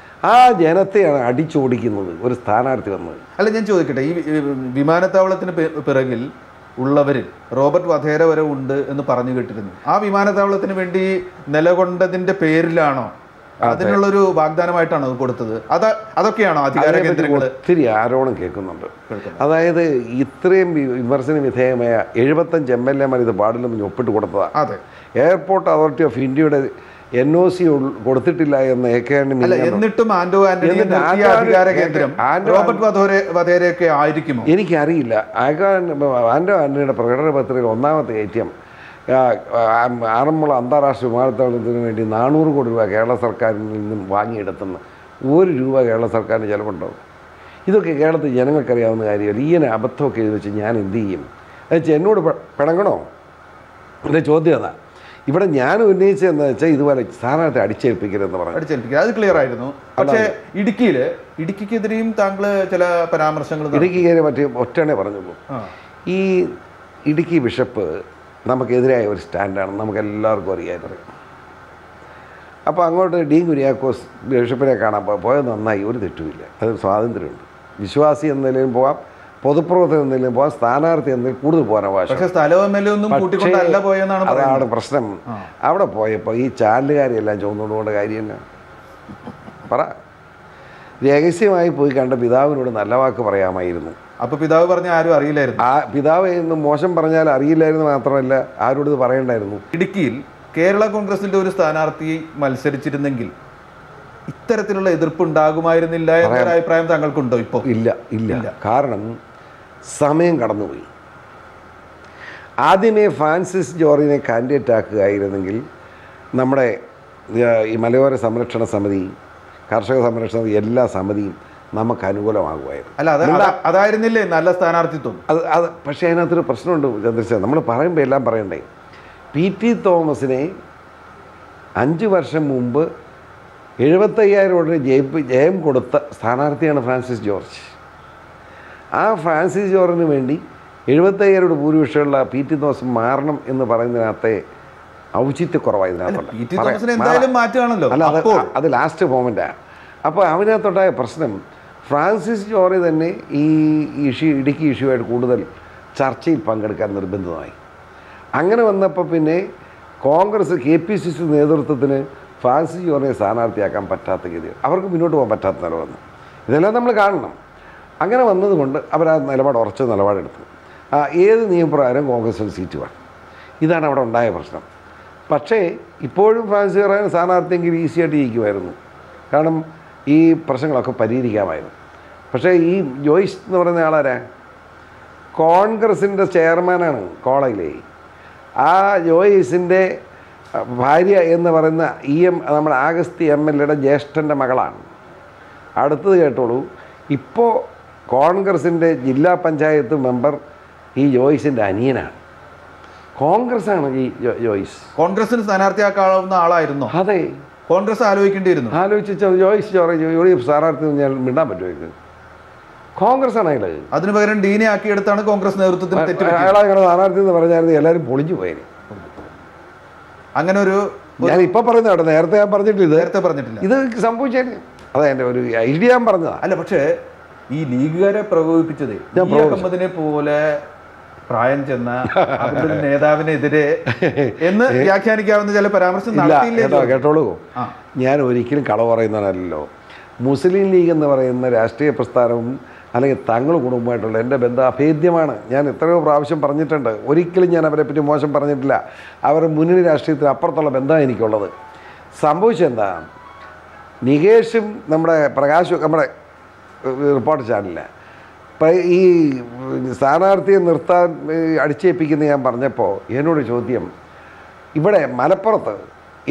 ആ ജനത്തെയാണ് അടിച്ചോടിക്കുന്നത് ഒരു സ്ഥാനാർത്ഥി വന്നത്. അല്ല, ഞാൻ ചോദിക്കട്ടെ, ഈ വിമാനത്താവളത്തിന് പിറകിൽ ഉള്ളവരിൽ റോബർട്ട് വധേര വരെ ഉണ്ട് എന്ന് പറഞ്ഞു കേട്ടിരുന്നു. ആ വിമാനത്താവളത്തിന് വേണ്ടി നിലകൊണ്ടതിൻ്റെ പേരിലാണോ, അതിനുള്ളൊരു വാഗ്ദാനമായിട്ടാണ് കൊടുത്തത്? അതൊക്കെയാണോ അധികാര കേന്ദ്രങ്ങൾ? ഒത്തിരി ആരോപണം കേൾക്കുന്നുണ്ട്. അതായത് ഇത്രയും വിമർശന വിധേയമായ 75 MLA ഇത് പാടില്ലെന്ന് ഒപ്പിട്ട് കൊടുത്തതാണ്. അതെ, എയർപോർട്ട് അതോറിറ്റി ഓഫ് ഇന്ത്യയുടെ NOC കൊടുത്തിട്ടില്ല എന്ന് എന്നിട്ടും ആന്റോ ആന്റണി അധികാര കേന്ദ്രം റോബർട്ട് വധേരയൊക്കെ ആയിരിക്കുമോ? എനിക്കറിയില്ല. ആന്റോ ആന്റണിയുടെ പ്രകടന പത്രികയിൽ ഒന്നാമത്തെ ഐറ്റം ആറന്മുള അന്താരാഷ്ട്ര വിമാനത്താവളത്തിന് വേണ്ടി 400 കോടി രൂപ കേരള സർക്കാരിൽ നിന്നും വാങ്ങിയെടുത്തുന്ന 1 രൂപ കേരള സർക്കാരിന് ചിലവുണ്ടാവും. ഇതൊക്കെ കേരളത്തിൽ ജനങ്ങൾക്കറിയാവുന്ന കാര്യമല്ല. ഈയനെ അബദ്ധമൊക്കെ എഴുതി വെച്ച് ഞാൻ എന്ത് ചെയ്യും? എന്നുവെച്ചാൽ എന്നോട് പിണങ്ങണോ? എൻ്റെ ചോദ്യം അതാ. ഇവിടെ ഞാൻ ഉന്നയിച്ചതെന്ന് വെച്ചാൽ ഇതുപോലെ സ്ഥാനാർത്ഥി അടിച്ചേൽപ്പിക്കരുതെന്ന് പറഞ്ഞു. അടിച്ചേൽപ്പിക്കുക, അത് ക്ലിയർ ആയിരുന്നു. പക്ഷേ ഇടുക്കിക്കെതിരെയും താങ്കൾ ചില പരാമർശങ്ങൾ. ഇടുക്കിക്കെതിരെ മറ്റേ ഒറ്റണേ പറഞ്ഞുള്ളൂ. ഈ ഇടുക്കി ബിഷപ്പ് നമുക്കെതിരായ ഒരു സ്റ്റാൻഡാണ്, നമുക്കെല്ലാവർക്കും അറിയാൻ. അപ്പോൾ അങ്ങോട്ട് ഡീൻ കുര്യാക്കോസ് ബിഷപ്പിനെ കാണാൻ പോയത് നന്നായി, ഒരു തെറ്റുമില്ല. അത് സ്വാതന്ത്ര്യമുണ്ട്. വിശ്വാസി എന്ന നിലയിലും പോവാം, പൊതുപ്രവർത്തനം എന്ന നിലയിലും പോവാം, സ്ഥാനാർത്ഥി എന്നതിൽ കൂടുതൽ പോകാൻ അവകാശം. അതാണ് പ്രശ്നം. അവിടെ പോയപ്പോൾ ഈ ചാനലുകാരെല്ലാം ചുവന്നുകൊണ്ടുകൊണ്ട് കാര്യമില്ല. പറ, രഹസ്യമായി പോയി കണ്ട പിതാവിനോട് നല്ല വാക്ക് പറയാമായിരുന്നു. അപ്പോൾ പിതാവ് പറഞ്ഞ ആരും അറിയില്ലായിരുന്നു. ആ പിതാവ് എന്ന് മോശം പറഞ്ഞാൽ അറിയില്ലായിരുന്നു, മാത്രമല്ല ആരോട് ഇത് പറയണ്ടായിരുന്നു. ഇടുക്കിയിൽ കേരള കോൺഗ്രസിന്റെ ഒരു സ്ഥാനാർത്ഥി മത്സരിച്ചിരുന്നെങ്കിൽ ഇത്തരത്തിലുള്ള എതിർപ്പ് ഉണ്ടാകുമായിരുന്നില്ല എന്നൊരു അഭിപ്രായം താങ്കൾക്കുണ്ടോ? ഇപ്പോൾ ഇല്ല. കാരണം സമയം കടന്നുപോയി. ആദ്യമേ ഫ്രാൻസിസ് ജോർജിനെ കാൻഡിഡേറ്റ് ആക്കുകയായിരുന്നെങ്കിൽ നമ്മുടെ ഈ മലയോര സംരക്ഷണ സമിതി, കർഷക സംരക്ഷണ സമിതി, എല്ലാ സമിതിയും നമുക്ക് അനുകൂലമാകുമായിരുന്നു. അല്ല, അതായിരുന്നില്ലേ നല്ല സ്ഥാനാർത്ഥിത്വം? അത് പക്ഷേ അതിനകത്തൊരു പ്രശ്നമുണ്ട് ചന്ദ്രശേഖരൻ. നമ്മൾ പറയുമ്പോൾ എല്ലാം പറയണ്ടേ. PT തോമസിനെ 5 വർഷം മുമ്പ് 75,000 വോട്ടിന് ജയം കൊടുത്ത സ്ഥാനാർത്ഥിയാണ് ഫ്രാൻസിസ് ജോർജ്. ആ ഫ്രാൻസിസ് ജോർജിന് വേണ്ടി 75,000 ഭൂരിപക്ഷമുള്ള PT തോമസ് മാറണം എന്ന് പറയുന്നതിനകത്തെ ഔചിത്യക്കുറവായി ഇതിനകത്തുണ്ട്. അല്ല, അത് ലാസ്റ്റ് മൊമെൻ്റാണ്. അപ്പോൾ അതിനകത്തുണ്ടായ പ്രശ്നം ഫ്രാൻസിസ് ജോർജ് തന്നെ ഈ ഇടുക്കി ഇഷ്യൂവായിട്ട് കൂടുതൽ ചർച്ചയിൽ പങ്കെടുക്കാൻ നിർബന്ധിതമായി. അങ്ങനെ വന്നപ്പോൾ പിന്നെ കോൺഗ്രസ് KPCC നേതൃത്വത്തിന് ഫ്രാൻസിസ് ജോർജിനെ സ്ഥാനാർത്ഥിയാക്കാൻ പറ്റാത്ത ഗതി, അവർക്ക് മുന്നോട്ട് പോകാൻ പറ്റാത്ത നില വന്നു. ഇതെല്ലാം നമ്മൾ കാണണം. അങ്ങനെ വന്നതുകൊണ്ട് അവർ ആ ഉറച്ച നിലപാടെടുത്തു. ഏത് നിയമപ്രകാരം കോൺഗ്രസിന് സീറ്റ് വേണം. ഇതാണ് അവിടെ ഉണ്ടായ പ്രശ്നം. പക്ഷേ ഇപ്പോഴും ഫ്രാൻസിസ് ജോർജിനെ സ്ഥാനാർത്ഥിയെങ്കിൽ ഈസിയായിട്ട് ജയിക്കുമായിരുന്നു. കാരണം ഈ പ്രശ്നങ്ങളൊക്കെ പരിഹരിക്കാമായിരുന്നു. പക്ഷേ ഈ ജോയ്സ് എന്ന് പറയുന്ന ആളാരാ? കോൺഗ്രസിൻ്റെ ചെയർമാനാണ് കോളേജിലെ. ആ ജോയ്സിൻ്റെ ഭാര്യ എന്ന് പറയുന്ന നമ്മുടെ ആഗസ്തി MLAയുടെ ജ്യേഷ്ഠൻ്റെ മകളാണ്. അടുത്തത് കേട്ടോളൂ, ഇപ്പോൾ കോൺഗ്രസിൻ്റെ ജില്ലാ പഞ്ചായത്ത് മെമ്പർ ഈ ജോയ്സിൻ്റെ അനിയനാണ്. കോൺഗ്രസ്സാണ് ഈ ജോയ്സ്. കോൺഗ്രസിന് സ്ഥാനാർത്ഥിയാക്കാവുന്ന ആളായിരുന്നു. അതെ, കോൺഗ്രസ് ആലോചിക്കേണ്ടിയിരുന്നു. ആലോചിച്ച ജോയ്സ് UDF സ്ഥാനാർത്ഥി ഞാൻ മിണ്ടാൻ പറ്റുമോ? കോൺഗ്രസ്സാണ് അയാൾ. അതിന് പകരം ഡീനെ ആക്കിയെടുത്താണ് കോൺഗ്രസ് നേതൃത്വത്തിന് അയാളെ സ്ഥാനാർത്ഥി എന്ന് പറഞ്ഞായിരുന്നു എല്ലാവരും പൊളിഞ്ഞു പോയത്. അങ്ങനെ ഒരു ഞാൻ ഇപ്പം പറയുന്നതാണ്, നേരത്തെ ഞാൻ പറഞ്ഞിട്ടില്ല. ഇത് സംഭവിച്ചേ അതെ, എൻ്റെ ഒരു ഐഡിയ ഞാൻ പറഞ്ഞതാണ്. അല്ല, പക്ഷേ ഈ ലീഗുകാരെ പ്രകോപിപ്പിച്ചത് അഹമ്മദിനെ പോലെ പ്രായം ചെന്ന അവരുടെ നേതാവിനെതിരെ എന്ന് വ്യാഖ്യാനിക്കാവുന്ന ചില പരാമർശം കേട്ടോളൂ. ഞാൻ ഒരിക്കലും കളവ് പറയുന്നവനല്ലോ. മുസ്ലിം ലീഗ് എന്ന് പറയുന്ന രാഷ്ട്രീയ പ്രസ്ഥാനവും അല്ലെങ്കിൽ തങ്ങൾ കുടുംബമായിട്ടുള്ള എൻ്റെ ബന്ധം അഭേദ്യമാണ്. ഞാൻ എത്രയോ പ്രാവശ്യം പറഞ്ഞിട്ടുണ്ട്. ഒരിക്കലും ഞാൻ അവരെപ്പറ്റി മോശം പറഞ്ഞിട്ടില്ല. അവരുടെ മുന്നണി രാഷ്ട്രീയത്തിന് അപ്പുറത്തുള്ള ബന്ധമാണ് എനിക്കുള്ളത്. സംഭവിച്ചെന്താ, നികേഷും നമ്മുടെ പ്രകാശും നമ്മുടെ റിപ്പോർട്ടർ ചാനലിൽ ഈ സ്ഥാനാർത്ഥിയെ നിർത്താൻ അടിച്ചേൽപ്പിക്കുന്ന ഞാൻ പറഞ്ഞപ്പോൾ എന്നോട് ചോദ്യം, ഇവിടെ മലപ്പുറത്ത്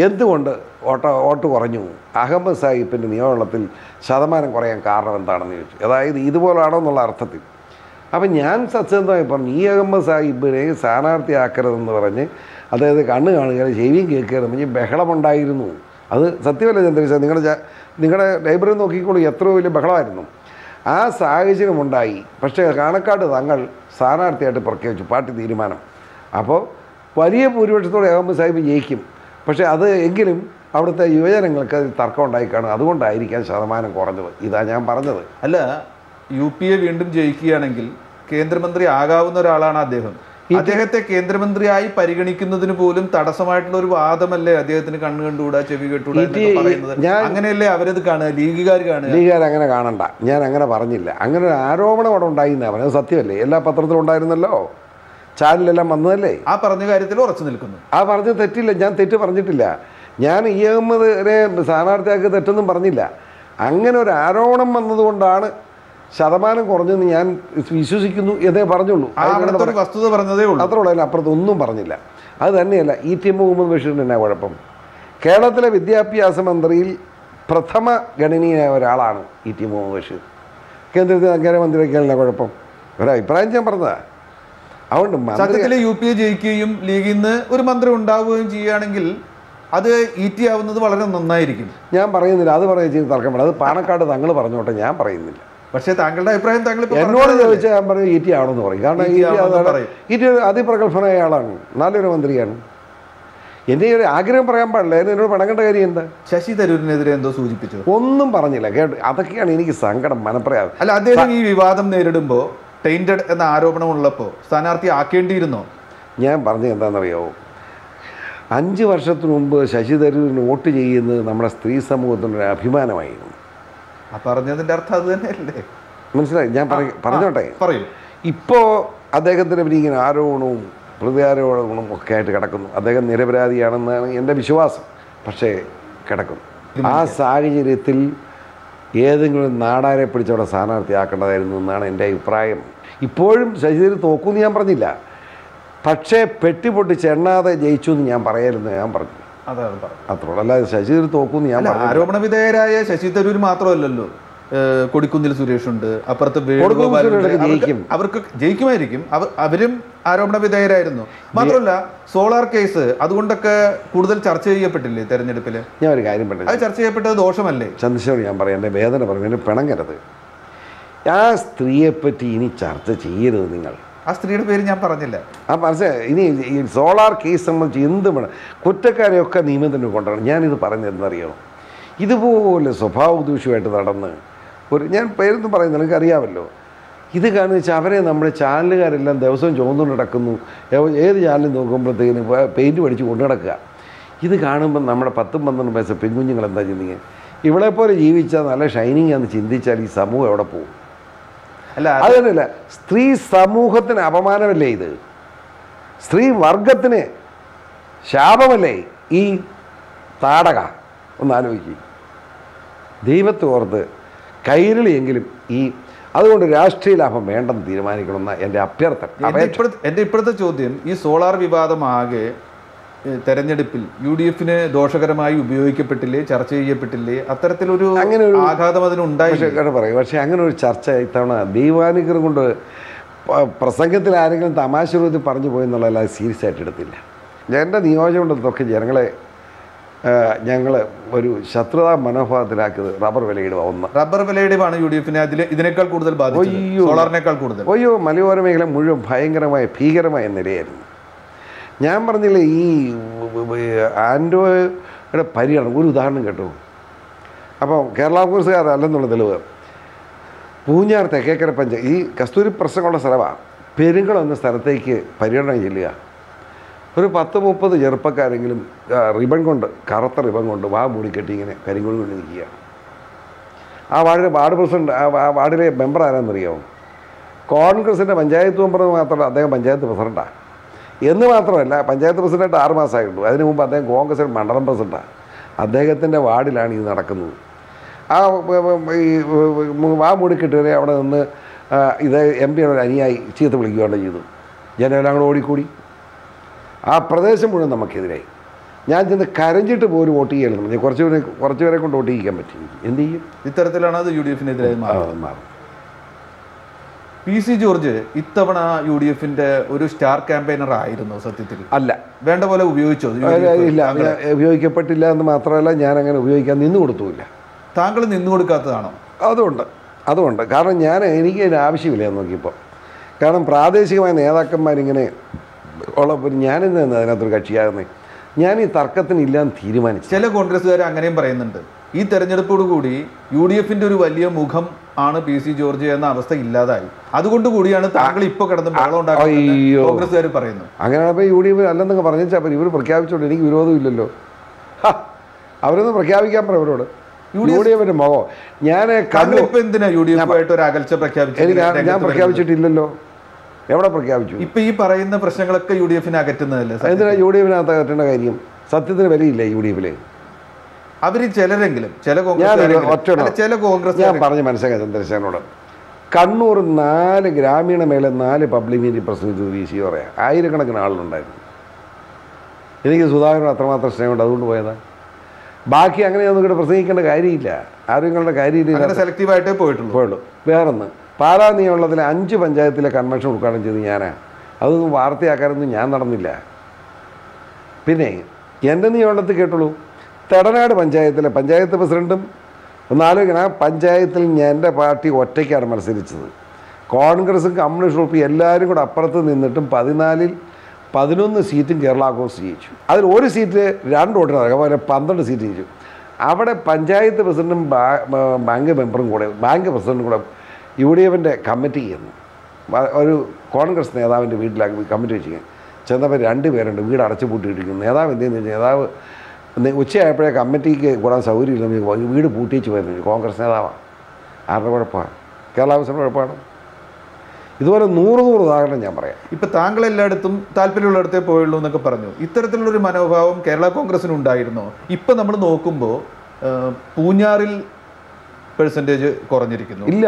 എന്തുകൊണ്ട് വോട്ട് കുറഞ്ഞു, അഹമ്മദ് സാഹിബിൻ്റെ നിയമനത്തിൽ ശതമാനം കുറയാൻ കാരണം എന്താണെന്ന് ചോദിച്ചു. അതായത് ഇതുപോലാണോ എന്നുള്ള അർത്ഥത്തിൽ. അപ്പം ഞാൻ സത്യസന്ധമായി പറഞ്ഞു, ഈ അഹമ്മദ് സാഹിബിനെ സ്ഥാനാർത്ഥിയാക്കരുതെന്ന് പറഞ്ഞ് അതായത് കണ്ണ് കാണുക ചെവിയും കേൾക്കുകയെന്ന് പറഞ്ഞ് ബഹളമുണ്ടായിരുന്നു. അത് സത്യമല്ല ചന്ദ്രശേഖർ, നിങ്ങളുടെ ലൈബ്രറി നോക്കിക്കോളൂ, എത്രയോ വലിയ ബഹളമായിരുന്നു. ആ സാഹചര്യമുണ്ടായി. പക്ഷേ കാണക്കാട് തങ്ങൾ സ്ഥാനാർത്ഥിയായിട്ട് പ്രഖ്യാപിച്ചു, പാർട്ടി തീരുമാനം. അപ്പോൾ വലിയ ഭൂരിപക്ഷത്തോടെ അഹമ്മദ് സാഹിബ് ജയിക്കും. പക്ഷേ അത് എങ്കിലും അവിടുത്തെ യുവജനങ്ങൾക്ക് അതിൽ തർക്കം ഉണ്ടായി കാണും. അതുകൊണ്ടായിരിക്കാം ശതമാനം കുറഞ്ഞത്. ഇതാ ഞാൻ പറഞ്ഞത്. അല്ല, UP എ വീണ്ടും ജയിക്കുകയാണെങ്കിൽ കേന്ദ്രമന്ത്രി ആകാവുന്ന ഒരാളാണ് അദ്ദേഹം. അദ്ദേഹത്തെ കേന്ദ്രമന്ത്രിയായി പരിഗണിക്കുന്നതിന് പോലും തടസ്സമായിട്ടുള്ള ഒരു വാദമല്ലേ അദ്ദേഹത്തിന് കണ്ണു കണ്ടുകൂടാ, ചെവി കെട്ടുകൂടാ പറയുന്നത്? അങ്ങനെയല്ലേ അവരത് കാണുക, ലീഗുകാർ കാണുക? ലീഗുകാർ അങ്ങനെ കാണണ്ട, ഞാൻ അങ്ങനെ പറഞ്ഞില്ല. അങ്ങനെ ഒരു ആരോപണം അവിടെ ഉണ്ടായിന്നാ പറഞ്ഞത്. സത്യമല്ലേ? എല്ലാ പത്രത്തിലും ഉണ്ടായിരുന്നല്ലോ, ചാനലെല്ലാം വന്നതല്ലേ. ആ പറഞ്ഞ കാര്യത്തിൽ ഉറച്ചു നിൽക്കുന്നു. ആ പറഞ്ഞത് തെറ്റില്ല, ഞാൻ തെറ്റ് പറഞ്ഞിട്ടില്ല. ഞാൻ ഈ അഹമ്മദിനെ സ്ഥാനാർത്ഥിയാക്കി തെറ്റൊന്നും പറഞ്ഞില്ല. അങ്ങനെ ഒരു ആരോപണം വന്നതുകൊണ്ടാണ് ശതമാനം കുറഞ്ഞെന്ന് ഞാൻ വിശ്വസിക്കുന്നു എന്നേ പറഞ്ഞുള്ളൂ. വസ്തുത പറഞ്ഞതേ ഉള്ളൂ, അത്രേ ഉള്ളൂ. അതിന് അപ്പുറത്തൊന്നും പറഞ്ഞില്ല. അത് തന്നെയല്ല, ET മുഹമ്മദ് ബഷീറിന് എന്നാ കുഴപ്പം? കേരളത്തിലെ വിദ്യാഭ്യാസ മന്ത്രിയിൽ പ്രഥമ ഗണനീയനായ ഒരാളാണ് ET മുഹമ്മദ് ബഷീർ. കേന്ദ്രത്തിൽ ആഭ്യന്തരമന്ത്രിയൊക്കെയാണ് എന്നാ കുഴപ്പം? ഒരഭിപ്രായം ഞാൻ പറഞ്ഞതാ. അതുകൊണ്ട് സത്യത്തിൽ UP എ ജയിക്കുകയും ലീഗിൽ നിന്ന് ഒരു മന്ത്രി ഉണ്ടാവുകയും ചെയ്യുകയാണെങ്കിൽ അത് ET ആവുന്നത് വളരെ നന്നായിരിക്കും. ഞാൻ പറയുന്നില്ല, അത് പറയുന്നത് തർക്കം വേണം. അത് പാണക്കാട് തങ്ങൾ പറഞ്ഞോട്ടെ, ഞാൻ പറയുന്നില്ല. പക്ഷേ താങ്കളുടെ അഭിപ്രായം താങ്കൾ എന്നോട് ചോദിച്ചാൽ ഞാൻ പറയും ET ആണെന്ന് പറയും. കാരണം ET അതിപ്രഗത്ഭനായ ആളാണ്, നല്ലൊരു മന്ത്രിയാണ്. എൻ്റെ ഒരു ആഗ്രഹം പറയാൻ പാടില്ല. എന്നോട് പണങ്ങേണ്ട കാര്യം എന്താ? ശശി തരൂരിനെതിരെ എന്തോ സൂചിപ്പിച്ചു? ഒന്നും പറഞ്ഞില്ല. കേട്ടു, അതൊക്കെയാണ് എനിക്ക് സങ്കടം, മനപ്രയാസം. അല്ല, അദ്ദേഹം ഈ വിവാദം നേരിടുമ്പോൾ ടെയിൻറ്റഡ് എന്ന ആരോപണം ഉള്ളപ്പോൾ സ്ഥാനാർത്ഥി ആക്കേണ്ടിയിരുന്നോ? ഞാൻ പറഞ്ഞത് എന്താണെന്നറിയാമോ? 5 വർഷത്തിന് മുമ്പ് ശശി തരൂരിന് വോട്ട് ചെയ്യുന്നത് നമ്മുടെ സ്ത്രീ സമൂഹത്തിനൊരു അഭിമാനമായിരുന്നു. പറഞ്ഞതിൻ്റെ അർത്ഥം അത് തന്നെയല്ലേ? മനസ്സിലായി? ഞാൻ പറഞ്ഞോട്ടെ. പറയൂ. ഇപ്പോൾ അദ്ദേഹത്തിന് ഇങ്ങനെ ആരോപണവും പ്രത്യാരോപണങ്ങളും ഒക്കെ ആയിട്ട് കിടക്കുന്നു. അദ്ദേഹം നിരപരാധിയാണെന്നാണ് എൻ്റെ വിശ്വാസം. പക്ഷേ കിടക്കുന്നു. ആ സാഹചര്യത്തിൽ ഏതെങ്കിലും നാടാരെ പിടിച്ചവിടെ സ്ഥാനാർത്ഥിയാക്കേണ്ടതായിരുന്നു എന്നാണ് എൻ്റെ അഭിപ്രായം. ഇപ്പോഴും ശശി തരൂർ തോക്കുമെന്ന് ഞാൻ പറഞ്ഞില്ല. പക്ഷേ പെട്ടിപ്പൊട്ടിച്ച് എണ്ണാതെ ജയിച്ചു എന്ന് ഞാൻ പറയായിരുന്നു. ഞാൻ പറഞ്ഞു അത്രയുള്ളൂ. അല്ലാതെ ശശി തരൂർ തോക്കുമെന്ന് ഞാൻ പറഞ്ഞു. ആരോപണ വിധേയരായ ശശി തരൂർ മാത്രമല്ലല്ലോ, കൊടിക്കുന്നിൽ സുരേഷ് ഉണ്ട്, അപ്പുറത്ത് അവർക്ക് ജയിക്കുമായിരിക്കും. അവരും ആരോപണ വിധേയരായിരുന്നു. മാത്രമല്ല സോളാർ കേസ് അതുകൊണ്ടൊക്കെ കൂടുതൽ ചർച്ച ചെയ്യപ്പെട്ടില്ലേ തെരഞ്ഞെടുപ്പിൽ? ഞാൻ ഒരു കാര്യം പറഞ്ഞു, അത് ചർച്ച ചെയ്യപ്പെട്ടത് ദോഷമല്ലേ? ചന്ദ്രശേഖർ, ഞാൻ പറയാം, എൻ്റെ വേദന പറഞ്ഞു, എന്നെ പിണങ്ങരുത്. ആ സ്ത്രീയെപ്പറ്റി ഇനി ചർച്ച ചെയ്യരുത് നിങ്ങൾ. ആ സ്ത്രീയുടെ പേര് ഞാൻ പറഞ്ഞില്ല. മനസ്സിലായി? ഇനി ഈ സോളാർ കേസ് സംബന്ധിച്ച് എന്ത് വേണം, കുറ്റക്കാരെയൊക്കെ നിയമത്തിന് കൊണ്ടുവരണം. ഞാനിത് പറഞ്ഞതെന്നറിയോ? ഇതുപോലെ സ്വഭാവ ദൂഷ്യമായിട്ട് നടന്ന് ഞാൻ പേരൊന്നും പറയുന്നില്ല, നിങ്ങൾക്ക് അറിയാമല്ലോ. ഇത് കാണുന്ന വെച്ചാൽ അവരെ നമ്മുടെ ചാനലുകാരെല്ലാം ദിവസവും ചുവന്നുകൊണ്ട് നടക്കുന്നു. ഏത് ചാനലും നോക്കുമ്പോഴത്തേക്കിന് പെയിൻറ്റ് പഠിച്ച് കൊണ്ടു നടക്കുക. ഇത് കാണുമ്പോൾ നമ്മുടെ 10-12 വയസ്സ് പെൺകുഞ്ഞുങ്ങൾ എന്താ ചിന്തിക്കുക? ഇവളെപ്പോലെ ജീവിച്ചാൽ നല്ല ഷൈനിങ് ആണെന്ന് ചിന്തിച്ചാൽ ഈ സമൂഹം എവിടെ പോകും? അല്ല, അതല്ല, സ്ത്രീ സമൂഹത്തിന് അപമാനമല്ലേ ഇത്? സ്ത്രീ വർഗത്തിന് ശാപമല്ലേ ഈ താടക? ഒന്നാലോചിക്കും. ദൈവത്തെ ഓർത്ത് കൈരളിയെങ്കിലും അതുകൊണ്ട് രാഷ്ട്രീയ ലാഭം വേണ്ടെന്ന് തീരുമാനിക്കണമെന്ന എൻ്റെ അഭ്യർത്ഥന. എൻ്റെ ഇപ്പോഴത്തെ ചോദ്യം, ഈ സോളാർ വിവാദമാകെ തെരഞ്ഞെടുപ്പിൽ UDF-ന് ദോഷകരമായി ഉപയോഗിക്കപ്പെട്ടില്ലേ, ചർച്ച ചെയ്യപ്പെട്ടില്ലേ? അത്തരത്തിലൊരു അങ്ങനെ ഒരു ആഘാതം അതിനുണ്ടായി പറയും. പക്ഷേ അങ്ങനെ ഒരു ചർച്ച ഇത്തവണ ദൈവാനുഗ്രഹം കൊണ്ട് പ്രസംഗത്തിൽ ആരെങ്കിലും തമാശ രൂപത്തിൽ പറഞ്ഞു പോയെന്നുള്ളതല്ല, സീരിയസ് ആയിട്ട് എടുത്തില്ല. എൻ്റെ നിയോജകമണ്ഡലത്തൊക്കെ ജനങ്ങളെ ഞങ്ങൾ ഒരു ശത്രുതാ മനോഭാവത്തിലാക്കിയത് റബ്ബർ വിലയിടുക. റബ്ബർ വിലയിടുവാണ് UDF-നെ ഇതിനേക്കാൾ കൂടുതൽ ബാധിച്ചത്, സോളാറിനേക്കാൾ കൂടുതൽ. മലയോര മേഖല മുഴുവൻ ഭീകരമായ നിലയായിരുന്നു. ഞാൻ പറഞ്ഞില്ലേ, ഈ ആൻഡ്രോയുടെ പര്യടനം ഒരു ഉദാഹരണം കേട്ടോ. അപ്പോൾ കേരള കോൺഗ്രസ്സുകാരല്ലെന്നുള്ള തെളിവ്, പൂഞ്ഞാർ തെക്കേക്കര പഞ്ചായത്ത് ഈ കസ്തൂരി പ്രശ്നമുള്ള സ്ഥലമാണ്. പെരുങ്കുളം എന്ന സ്ഥലത്തേക്ക് പര്യടനം ചെല്ലുക. ഒരു 10-30 ചെറുപ്പക്കാരെങ്കിലും റിബൺ കൊണ്ട്, കറുത്ത റിബൺ കൊണ്ട് വാ മൂടിക്കെട്ടി ഇങ്ങനെ കരിങ്കൊടി കൊണ്ട് നിൽക്കുക. ആ വാർഡ് പ്രസിഡന്റ്, ആ വാർഡിലെ മെമ്പർ ആരാണെന്നറിയാമോ? കോൺഗ്രസിൻ്റെ പഞ്ചായത്ത് മെമ്പർ മാത്രമല്ല, അദ്ദേഹം പഞ്ചായത്ത് പ്രസിഡന്റാണ്. എന്ന് മാത്രമല്ല, പഞ്ചായത്ത് പ്രസിഡന്റ് 6 മാസമായിട്ടുള്ളൂ. അതിനു മുമ്പ് അദ്ദേഹം കോൺഗ്രസിൻ്റെ മണ്ഡലം പ്രസിഡന്റാണ്. അദ്ദേഹത്തിൻ്റെ വാർഡിലാണ് ഇത് നടക്കുന്നത്. ആ ഈ വാ മൂടിക്കെട്ടുവരെ അവിടെ നിന്ന് ഇത് MP ഒരു അനുയായി ചീത്ത വിളിക്കുകയാണ് ചെയ്തു. ജനമെല്ലാം കൂടെ ഓടിക്കൂടി. ആ പ്രദേശം മുഴുവൻ നമുക്കെതിരായി. ഞാൻ ചെന്ന് കരഞ്ഞിട്ട് പോലും വോട്ട് ചെയ്യണം. കുറച്ചുപേരെ കൊണ്ട് വോട്ട് ചെയ്യിക്കാൻ പറ്റി. എന്ത് ചെയ്യും? ഇത്തരത്തിലാണ് അത് UDF-നെതിരായി മാറും. PC ജോർജ് ഇത്തവണ UDF-ന്റെ ഒരു സ്റ്റാർ ക്യാമ്പയിനർ ആയിരുന്നു സത്യത്തിൽ? അല്ല. വേണ്ട പോലെ ഉപയോഗിച്ചോ? ഇല്ല, ഉപയോഗിക്കപ്പെട്ടില്ല എന്ന് മാത്രമല്ല, ഞാൻ അങ്ങനെ ഉപയോഗിക്കാൻ നിന്നു കൊടുത്തുമില്ല. താങ്കൾ നിന്നു കൊടുക്കാത്തതാണോ? അതുകൊണ്ട് കാരണം എനിക്ക് അതിന് ആവശ്യമില്ല എന്ന് നോക്കിയപ്പോൾ. കാരണം പ്രാദേശികമായ നേതാക്കന്മാരിങ്ങനെ ഉള്ളപ്പോൾ ഞാനിന്ന് അതിനകത്തൊരു കക്ഷിയാകുന്നത്. ഞാൻ ഈ തർക്കത്തിന് ഇല്ലാന്ന് തീരുമാനിച്ചു. ചില കോൺഗ്രസ്സുകാർ അങ്ങനെയും പറയുന്നുണ്ട്. ഈ തെരഞ്ഞെടുപ്പോടുകൂടി UDF-ന്റെ ഒരു വലിയ മുഖം ആണ് PC ജോർജ് എന്ന അവസ്ഥ ഇല്ലാതായി. അതുകൊണ്ട് കൂടിയാണ് താങ്കൾ ഇപ്പോൾ കിടന്ന് ബഹളം ഉണ്ടാക്കുന്നത് കോൺഗ്രസ്സുകാർ പറയുന്നു. അങ്ങനെയാണെങ്കിൽ UDF അല്ലെന്നൊക്കെ പറഞ്ഞാൽ ഇവർ പ്രഖ്യാപിച്ചോണ്ട് എനിക്ക് വിരോധമില്ലല്ലോ. അവരൊന്ന് പ്രഖ്യാപിക്കാൻ പറ അവരോട്. UDF-ന്റെ മുഖം ഞാൻ എന്തിനാ UDF-ആയിട്ട് ഒരു അകൽച്ച പ്രഖ്യാപിച്ചു? ഞാൻ പ്രഖ്യാപിച്ചിട്ടില്ലല്ലോ. എവിടെ പ്രഖ്യാപിച്ചു? ഇപ്പൊ ഈ പറയുന്ന പ്രശ്നങ്ങളൊക്കെ UDF-നെ അകറ്റുന്നതല്ലേ? എന്തിനാ UDF-നകത്ത് അകറ്റേണ്ട കാര്യം? സത്യത്തിന് വിലയില്ല UDF-ല്. അവര് ചിലരെങ്കിലും ചില കോൺഗ്രസ് ഞാൻ പറഞ്ഞ് മനസ്സിലാക്കാം ചന്ദ്രശേഖരനോട്. കണ്ണൂർ 4 ഗ്രാമീണ മേലെ 4 പബ്ലിക് മീറ്റിംഗ് പ്രസംഗിച്ചത് VC പറയാം. ആയിരക്കണക്കിന് ആളുണ്ടായിരുന്നു. എനിക്ക് സുധാകരൻ അത്രമാത്രം സ്നേഹമുണ്ട്, അതുകൊണ്ട് പോയതാ. ബാക്കി അങ്ങനെയൊന്നും ഇവിടെ പ്രസംഗിക്കേണ്ട കാര്യമില്ല. ആരോഗ്യങ്ങളുടെ കാര്യമില്ല. സെലക്റ്റീവായിട്ടേ പോയുള്ളൂ. വേറൊന്ന്, പാലാ നിയമത്തിലെ 5 പഞ്ചായത്തിലെ കൺവെൻഷൻ ഉദ്ഘാടനം ചെയ്ത് ഞാനാണ്. അതൊന്നും വാർത്തയാക്കാനൊന്നും ഞാൻ നടന്നില്ല. പിന്നെ എൻ്റെ നിയമത്തിൽ കേട്ടുള്ളൂ, തെടനാട് പഞ്ചായത്തിലെ പഞ്ചായത്ത് പ്രസിഡൻറ്റും 4 പഞ്ചായത്തിൽ എൻ്റെ പാർട്ടി ഒറ്റയ്ക്കാണ് മത്സരിച്ചത്. കോൺഗ്രസും കമ്മ്യൂണിസ്റ്റ് ഗ്രൂപ്പും എല്ലാവരും കൂടെ അപ്പുറത്ത് നിന്നിട്ടും 14-ൽ 11 സീറ്റും കേരള കോൺഗ്രസ് ജയിച്ചു. അതിൽ 1 സീറ്റ് 2 വോട്ടിന് നടക്കും. അതുപോലെ 12 സീറ്റ് ജയിച്ചു. അവിടെ പഞ്ചായത്ത് പ്രസിഡൻറ്റും ബാങ്ക് മെമ്പറും കൂടെ, ബാങ്ക് പ്രസിഡൻറ്റും കൂടെ UDF-ന്റെ കമ്മിറ്റി ചെയ്യുന്നു. ഒരു കോൺഗ്രസ് നേതാവിൻ്റെ വീട്ടിലാക്കി കമ്മിറ്റി വെച്ചിരിക്കുക. ചെന്നപ്പോൾ 2 പേരുണ്ട്, വീട് അടച്ചു പൂട്ടിയിട്ടിരിക്കുന്നു. നേതാവ് എന്തെന്ന് വെച്ചാൽ, നേതാവ് ഉച്ചയായപ്പോഴേ കമ്മിറ്റിക്ക് കൂടാൻ സൗകര്യമില്ല, വീട് പൂട്ടിച്ച് വരുന്നു. കോൺഗ്രസ് നേതാവാണ്. ആരുടെ കുഴപ്പമാണ്? കേരള കോൺഗ്രസിൻ്റെ കുഴപ്പമാണ്. ഇതുപോലെ 100 ഉദാഹരണം ഞാൻ പറയാം. ഇപ്പം താങ്കൾ എല്ലായിടത്തും താല്പര്യമുള്ളിടത്തേ പോയുള്ളൂ എന്നൊക്കെ പറഞ്ഞു. ഇത്തരത്തിലുള്ളൊരു മനോഭാവം കേരള കോൺഗ്രസിനുണ്ടായിരുന്നോ? ഇപ്പം നമ്മൾ നോക്കുമ്പോൾ പൂഞ്ഞാറിൽ പെർസെൻറ്റേജ് കുറഞ്ഞിരിക്കുന്നു. ഇല്ല,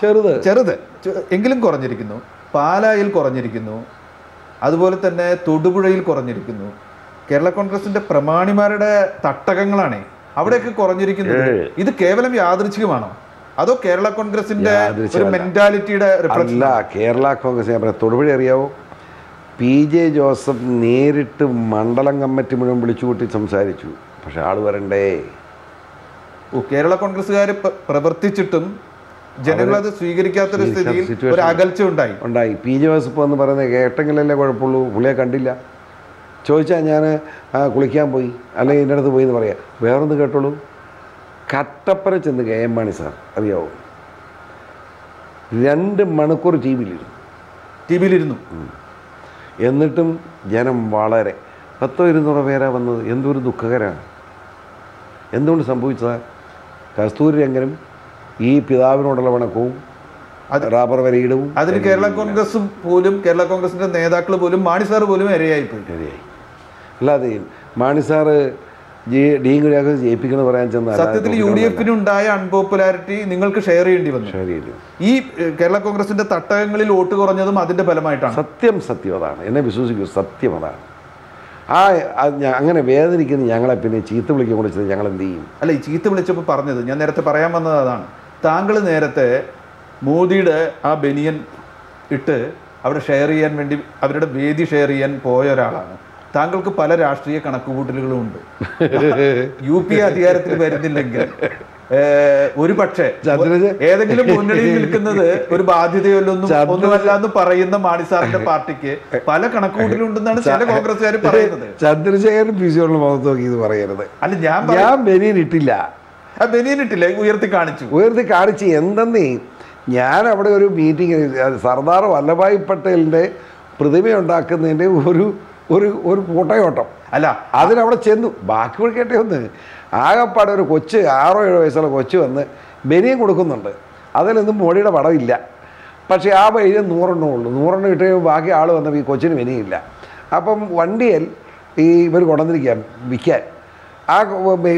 ചെറുത് എങ്കിലും കുറഞ്ഞിരിക്കുന്നു. പാലായിൽ കുറഞ്ഞിരിക്കുന്നു. അതുപോലെ തന്നെ തൊടുപുഴയിൽ കുറഞ്ഞിരിക്കുന്നു. കേരള കോൺഗ്രസിന്റെ പ്രമാണിമാരുടെ തട്ടകങ്ങളാണ് അവിടെയൊക്കെ കുറഞ്ഞിരിക്കുന്നത്. ഇത് കേവലം യാദൃച്ഛികമാണോ, അതോ കേരള കോൺഗ്രസിന്റെ ഒരു മെന്റാലിറ്റിയുടെ അല്ല? കേരള കോൺഗ്രസ് ഞാൻ പറയാം. തൊടുപുഴ അറിയാവോ? PJ ജോസഫ് നേരിട്ട് മണ്ഡലം കമ്മിറ്റി മുഴുവൻ വിളിച്ചുകൂട്ടി സംസാരിച്ചു. പക്ഷെ ആള് വരണ്ടേ? കേരള കോൺഗ്രസ്സുകാർ പ്രവർത്തിച്ചിട്ടും ജനങ്ങളത് സ്വീകരിക്കാത്തൊരു സ്ഥിതിയിൽ ഒരു അകൽച്ച ഉണ്ടായി. PJ ജോസഫ് എന്ന് പറയുന്നത് കേട്ടെങ്കിലല്ലേ കുഴപ്പമുള്ളൂ. പുള്ളിയെ കണ്ടില്ല. ചോദിച്ചാൽ ഞാൻ കുളിക്കാൻ പോയി, അല്ലെങ്കിൽ എൻ്റെ അടുത്ത് പോയി എന്ന് പറയാം. വേറൊന്ന് കേട്ടോളൂ, കട്ടപ്പന ചെന്ന് KM മാണി സാർ അറിയാവോ? 2 മണിക്കൂർ ടി വിയിലിരുന്നു. എന്നിട്ടും ജനം വളരെ 100-200 പേരാ വന്നത്. എന്തൊരു ദുഃഖകരമാണ്. എന്തുകൊണ്ട് സംഭവിച്ചതാണ്? കസ്തൂരി രംഗനും ഈ പിതാവിനോടുള്ള വണക്കവും റബ്ബർ വരയിടവും. അതിന് കേരള കോൺഗ്രസും പോലും, കേരള കോൺഗ്രസിന്റെ നേതാക്കൾ പോലും, മാണി സാർ പോലും ഇരയായി. അല്ലാതെ മാണി സാറ് ഡി കുര്യാക്കോസ് ജയിപ്പിക്കുന്നത് പറയാൻ ചെന്നാൽ സത്യത്തിൽ UDF-നുണ്ടായ അൺപോപ്പുലാരിറ്റി നിങ്ങൾക്ക് ഷെയർ ചെയ്യേണ്ടി വന്നു. ഈ കേരള കോൺഗ്രസിന്റെ തട്ടകങ്ങളിൽ വോട്ട് കുറഞ്ഞതും അതിന്റെ ഫലമായിട്ടാണ്. സത്യം അതാണ്. എന്നെ വിശ്വസിക്കൂ, സത്യം അതാണ്. അങ്ങനെ വേദനിക്കുന്ന ഞങ്ങളെ പിന്നെ ചീത്ത വിളിക്കാൻ വിളിച്ചത് ഞങ്ങൾ എന്ത് ചെയ്യും? അല്ല, ഈ ചീത്ത വിളിച്ചപ്പോൾ പറഞ്ഞത് ഞാൻ നേരത്തെ പറയാൻ വന്നത് അതാണ്. താങ്കൾ നേരത്തെ മോദിയുടെ ആ ബനിയൻ ഇട്ട് അവിടെ ഷെയർ ചെയ്യാൻ വേണ്ടി, അവരുടെ വേദി ഷെയർ ചെയ്യാൻ പോയ ഒരാളാണ്. താങ്കൾക്ക് പല രാഷ്ട്രീയ കണക്കുകൂട്ടലുകളും ഉണ്ട്. UPA അധികാരത്തിൽ വരുന്നില്ലെങ്കിൽ ഒരു പക്ഷേ ഏതെങ്കിലും മുന്നണിയിൽ നിൽക്കുന്നത് ഒരു ഒന്നുമല്ല എന്ന് പറയുന്ന മാണി സാറിന്റെ പാർട്ടിക്ക് പല കണക്കുകൂട്ടലുണ്ടെന്നാണ് ചില കോൺഗ്രസ്സുകാർ പറയുന്നത്. ചന്ദ്രശേഖരൻ PCയോടുള്ള മുഖത്ത് നോക്കി ഇത് പറയരുത്. അല്ല, ഞാൻ ബനിയൻ ഇട്ടില്ല. ഉയർത്തി കാണിച്ച് എന്തെന്നേ. ഞാൻ അവിടെ ഒരു മീറ്റിംഗ്, സർദാർ വല്ലഭായ് പട്ടേലിന്റെ പ്രതിമയുണ്ടാക്കുന്നതിന്റെ ഒരു കൂട്ടയോട്ടം. അല്ല, അതിനവിടെ ചെന്നു. ബാക്കി കേട്ടേ ഒന്ന് ആകെപ്പാടെ ഒരു കൊച്ച് 6-7 വയസ്സുള്ള കൊച്ച് വന്ന് ബനിയൻ കൊടുക്കുന്നുണ്ട്. അതിലൊന്നും മോഡിയുടെ പടമില്ല. പക്ഷേ ആ വഴി 100 ഉള്ളൂ. 100 ഇട്ട് ബാക്കി ആൾ വന്നപ്പോൾ ഈ കൊച്ചിന് ബനിയില്ല. അപ്പം വണ്ടിയിൽ ഇവർ കൊണ്ടുവന്നിരിക്കാം വിൽക്കാൻ.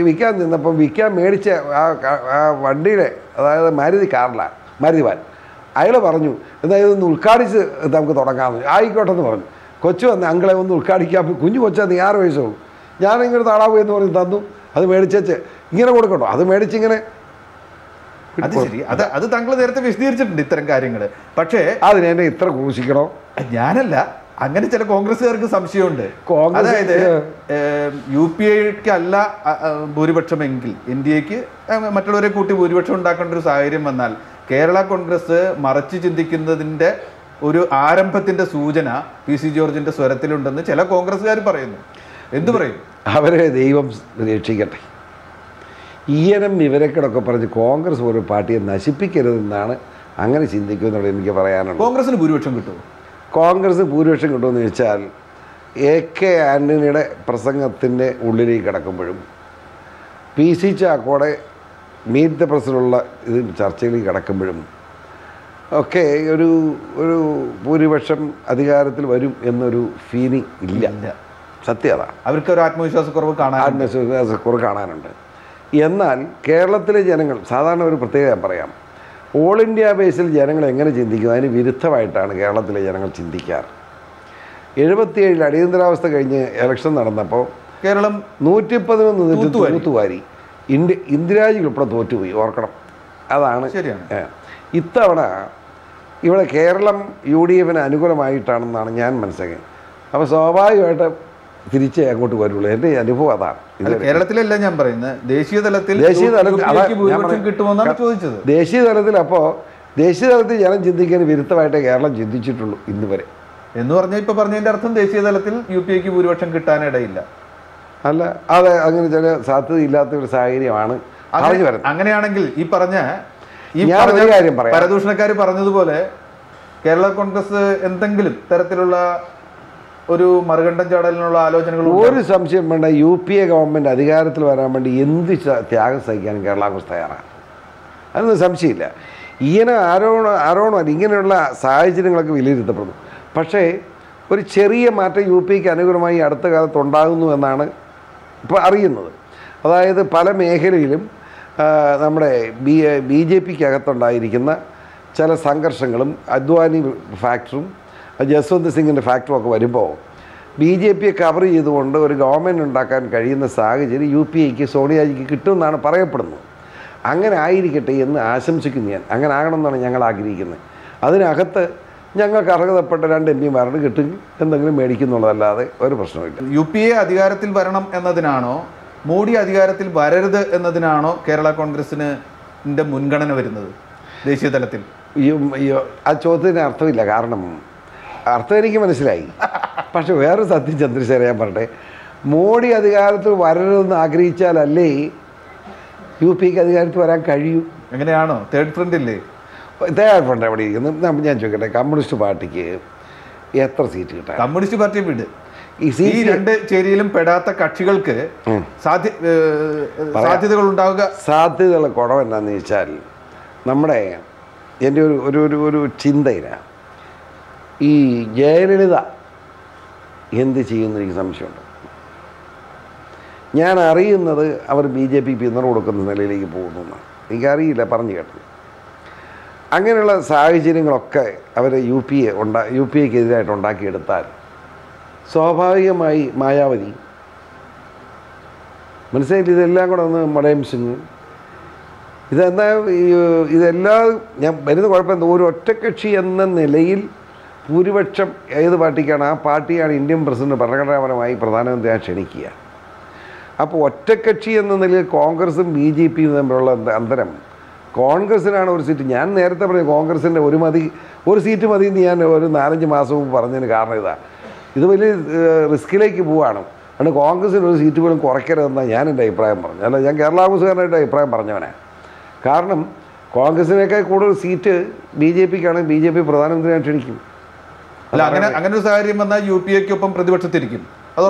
വിൽക്കാൻ നിന്നപ്പം വിൽക്കാൻ മേടിച്ച ആ വണ്ടിയുടെ, അതായത് മാരുതി വാൻ അയാൾ പറഞ്ഞു എന്നാൽ ഇതൊന്ന് ഉദ്ഘാടിച്ച് നമുക്ക് തുടങ്ങാമെന്ന്. ആയിക്കോട്ടെ എന്ന് പറഞ്ഞു. കൊച്ചു വന്ന് അങ്കളെ ഒന്ന് ഉദ്ഘാടിക്കാം. കുഞ്ഞു കൊച്ചാ, നീ 6 വയസ്സുള്ളൂ. ഞാനിങ്ങനെ താളാവൂ എന്ന് പറഞ്ഞ് തന്നു. അത് മേടിച്ചേച്ച് ഇങ്ങനെ കൊടുക്കട്ടോ, അത് മേടിച്ചിങ്ങനെ. അത് ശരി, അത് താങ്കൾ നേരത്തെ വിശദീകരിച്ചിട്ടുണ്ട് ഇത്തരം കാര്യങ്ങൾ. പക്ഷേ അതിന് എന്നെ ഇത്ര ക്രൂശിക്കണോ? ഞാനല്ല, അങ്ങനെ ചില കോൺഗ്രസ്സുകാർക്ക് സംശയമുണ്ട്. അതായത് UPA-ക്ക് അല്ല ഭൂരിപക്ഷമെങ്കിൽ NDA-ക്ക് മറ്റുള്ളവരെ കൂട്ടി ഭൂരിപക്ഷം ഉണ്ടാക്കേണ്ട ഒരു സാഹചര്യം വന്നാൽ കേരള കോൺഗ്രസ് മറച്ചു ചിന്തിക്കുന്നതിൻ്റെ ഒരു ആരംഭത്തിന്റെ സൂചന PC ജോർജിന്റെ സ്വരത്തിലുണ്ടെന്ന് ചില കോൺഗ്രസ്സുകാർ പറയുന്നു. എന്തു പറയും? അവരെ ദൈവം രക്ഷിക്കട്ടെ. ഈയനം വിവരക്കേടൊക്കെ പറഞ്ഞ് കോൺഗ്രസ് ഒരു പാർട്ടിയെ നശിപ്പിക്കരുതെന്നാണ് അങ്ങനെ ചിന്തിക്കുമെന്നുള്ളത് എനിക്ക് പറയാനുള്ളത്. കോൺഗ്രസിന് ഭൂരിപക്ഷം കിട്ടുമോ? കോൺഗ്രസ് ഭൂരിപക്ഷം കിട്ടുമെന്ന് ചോദിച്ചാൽ AK ആൻ്റണിയുടെ പ്രസംഗത്തിൻ്റെ ഉള്ളിലേക്ക് കിടക്കുമ്പോഴും PC ചാക്കോടെ മീറ്റ് ദ പ്രസിലുള്ള ഇത് ചർച്ചയിലേക്ക് കിടക്കുമ്പോഴും ഒക്കെ ഒരു ഭൂരിപക്ഷം അധികാരത്തിൽ വരും എന്നൊരു ഫീലിംഗ് ഇല്ല. സത്യം അതാണ്. അവർക്ക് ഒരു ആത്മവിശ്വാസക്കുറവ് കാണാനുണ്ട്. എന്നാൽ കേരളത്തിലെ ജനങ്ങൾ സാധാരണ ഒരു പ്രത്യേകത പറയാം. ഓൾ ഇന്ത്യ ബേസിൽ ജനങ്ങൾ എങ്ങനെ ചിന്തിക്കും അതിന് വിരുദ്ധമായിട്ടാണ് കേരളത്തിലെ ജനങ്ങൾ ചിന്തിക്കാറ്. 77 അടിയന്തരാവസ്ഥ കഴിഞ്ഞ് ഇലക്ഷൻ നടന്നപ്പോൾ കേരളം 111 തൂത്തുവാരി. ഇന്ദിരാജി ഉൾപ്പെടെ തോറ്റുപോയി, ഓർക്കണം. അതാണ് ശരിയാണ്. ഇത്തവണ ഇവിടെ കേരളം UDF-ന് അനുകൂലമായിട്ടാണെന്നാണ് ഞാൻ മനസ്സിലാക്കിയത്. അപ്പോൾ സ്വാഭാവികമായിട്ട് തിരിച്ചേ അങ്ങോട്ട് വരുള്ളൂ. എൻ്റെ അനുഭവം അതാണ്. കേരളത്തിലല്ല ഞാൻ പറയുന്നത്, ദേശീയ തലത്തിൽ കിട്ടുമെന്നാണ് ചോദിച്ചത്. ദേശീയ തലത്തിൽ ജനം ചിന്തിക്കാൻ വിരുദ്ധമായിട്ടേ കേരളം ചിന്തിച്ചിട്ടുള്ളൂ ഇന്ന് വരെ എന്ന് പറഞ്ഞാൽ ഇപ്പൊ പറഞ്ഞതിന്റെ അർത്ഥം ദേശീയ തലത്തിൽ UPA-ക്ക് ഭൂരിപക്ഷം കിട്ടാനിടയില്ല. അല്ല, അതെ, അങ്ങനെ ചില സാധ്യതയില്ലാത്ത ഒരു സാഹചര്യമാണ്. അങ്ങനെയാണെങ്കിൽ ഈ പറഞ്ഞ കാര്യം പറയാം, പരദൂഷണക്കാർ പറഞ്ഞതുപോലെ കേരള കോൺഗ്രസ് എന്തെങ്കിലും തരത്തിലുള്ള ഒരു മറുകണ്ഠം ചാടലിനുള്ള ആലോചനകൾ ഒരു സംശയം വേണ്ട. UPA ഗവൺമെൻറ് അധികാരത്തിൽ വരാൻ വേണ്ടി എന്ത് ത്യാഗം സഹിക്കാനും കേരള കോൺഗ്രസ് തയ്യാറാണ്. അതൊന്നും സംശയമില്ല. ഇങ്ങനെ ആരോണമല്ല, ഇങ്ങനെയുള്ള സാഹചര്യങ്ങളൊക്കെ വിലയിരുത്തപ്പെടുന്നു. പക്ഷേ ഒരു ചെറിയ മാറ്റം UPA-ക്ക് അനുകൂലമായി അടുത്ത കാലത്ത് ഉണ്ടാകുന്നു എന്നാണ് ഇപ്പോൾ അറിയുന്നത്. അതായത് പല മേഖലയിലും നമ്മുടെ BJP-ക്ക് അകത്തുണ്ടായിരിക്കുന്ന ചില സംഘർഷങ്ങളും അദ്വാനി ഫാക്ടറും ജസ്വന്ത് സിംഗിൻ്റെ ഫാക്ടറും ഒക്കെ വരുമ്പോൾ BJP-യെ കവർ ചെയ്തുകൊണ്ട് ഒരു ഗവൺമെൻറ് ഉണ്ടാക്കാൻ കഴിയുന്ന സാഹചര്യം UPA-ക്ക് സോണിയാജിക്ക് കിട്ടുമെന്നാണ് പറയപ്പെടുന്നത്. അങ്ങനെ ആയിരിക്കട്ടെ എന്ന് ആശംസിക്കുന്നു ഞാൻ. അങ്ങനെ ആകണമെന്നാണ് ഞങ്ങൾ ആഗ്രഹിക്കുന്നത്. അതിനകത്ത് ഞങ്ങൾക്ക് അർഹതപ്പെട്ട 2 MP-മാരുടെ കിട്ടും എന്തെങ്കിലും മേടിക്കുന്നുള്ളതല്ലാതെ ഒരു പ്രശ്നമില്ല. UPA അധികാരത്തിൽ വരണം എന്നതിനാണോ മോഡി അധികാരത്തിൽ വരരുത് എന്നതിനാണോ കേരള കോൺഗ്രസിന് മുൻഗണന വരുന്നത് ദേശീയ തലത്തിൽ? ആ ചോദ്യത്തിന് അർത്ഥമില്ല. കാരണം അർത്ഥം എനിക്ക് മനസ്സിലായി. പക്ഷെ വേറൊരു സത്യം ചന്ദ്രശേഖരൻ ഞാൻ പറയട്ടെ, മോഡി അധികാരത്തിൽ വരരുതെന്ന് ആഗ്രഹിച്ചാലല്ലേ UPA-ക്ക് അധികാരത്തിൽ വരാൻ കഴിയൂ. എങ്ങനെയാണോ? തേർഡ് ഫ്രണ്ട് ഇല്ലേ? തേർഡ് ഫ്രണ്ട് എവിടെ ഇരിക്കുന്നു? ഞാൻ ചോദിക്കട്ടെ, കമ്മ്യൂണിസ്റ്റ് പാർട്ടിക്ക് എത്ര സീറ്റ് കിട്ടാം? കമ്മ്യൂണിസ്റ്റ് പാർട്ടി വിട്, ഈ 2 ചേരിയിലും പെടാത്ത കക്ഷികൾക്ക് സാധ്യതകൾ ഉണ്ടാവുക. സാധ്യതകൾ കുറവെന്നാന്ന് ചോദിച്ചാൽ നമ്മുടെ എൻ്റെ ഒരു ചിന്തയിലാണ് ഈ ജയലളിത എന്ത് ചെയ്യുമെന്ന് എനിക്ക് സംശയമുണ്ട്. ഞാൻ അറിയുന്നത് അവർ BJP പിന്തുണ കൊടുക്കുന്ന നിലയിലേക്ക് പോകുന്നു എന്നാണ്. എനിക്കറിയില്ല, പറഞ്ഞു കേട്ടത്. അങ്ങനെയുള്ള സാഹചര്യങ്ങളൊക്കെ അവർ UPA-ക്ക് എതിരായിട്ട് ഉണ്ടാക്കിയെടുത്താൽ സ്വാഭാവികമായി മായാവതി, മനസ്സിലായില്ല, ഇതെല്ലാം കൂടെ ഒന്ന് മുലായം സിംഗ്, ഇതെല്ലാം ഞാൻ വരുന്ന കുഴപ്പം എന്താ, ഒരു ഒറ്റക്കക്ഷി എന്ന നിലയിൽ ഭൂരിപക്ഷം ഏത് പാർട്ടിക്കാണ് ആ പാർട്ടിയാണ് ഇന്ത്യൻ പ്രസിഡന്റ് ഭരണഘടനാപരമായി പ്രധാനമന്ത്രിയായി ക്ഷണിക്കുക. അപ്പോൾ ഒറ്റക്കക്ഷി എന്ന നിലയിൽ കോൺഗ്രസും BJP-യും തമ്മിലുള്ള അന്തരം, കോൺഗ്രസ്സിനാണ് ഒരു സീറ്റ്. ഞാൻ നേരത്തെ പറഞ്ഞു കോൺഗ്രസിൻ്റെ ഒരു സീറ്റ് മതി എന്ന് ഞാൻ ഒരു 4-5 മാസം മുമ്പ് പറഞ്ഞതിന് കാരണം ഇത് വലിയ റിസ്കിലേക്ക് പോവുകയാണ്. അതുകൊണ്ട് കോൺഗ്രസ്സിന് ഒരു സീറ്റ് പോലും കുറയ്ക്കരുതെന്നാണ് ഞാൻ എൻ്റെ അഭിപ്രായം പറഞ്ഞു. അല്ല, ഞാൻ കേരള കോൺഗ്രസ്സുകാരുടെ അഭിപ്രായം പറഞ്ഞവനാണ്. കാരണം കോൺഗ്രസിനേക്കാൾ കൂടുതൽ സീറ്റ് BJP-ക്കാണ്. BJP പ്രധാനമന്ത്രിയായി ക്ഷണിക്കും. അല്ല, അങ്ങനെ ഒരു സാഹചര്യം വന്നാൽ UPA-ക്കൊപ്പം പ്രതിപക്ഷത്തിരിക്കും.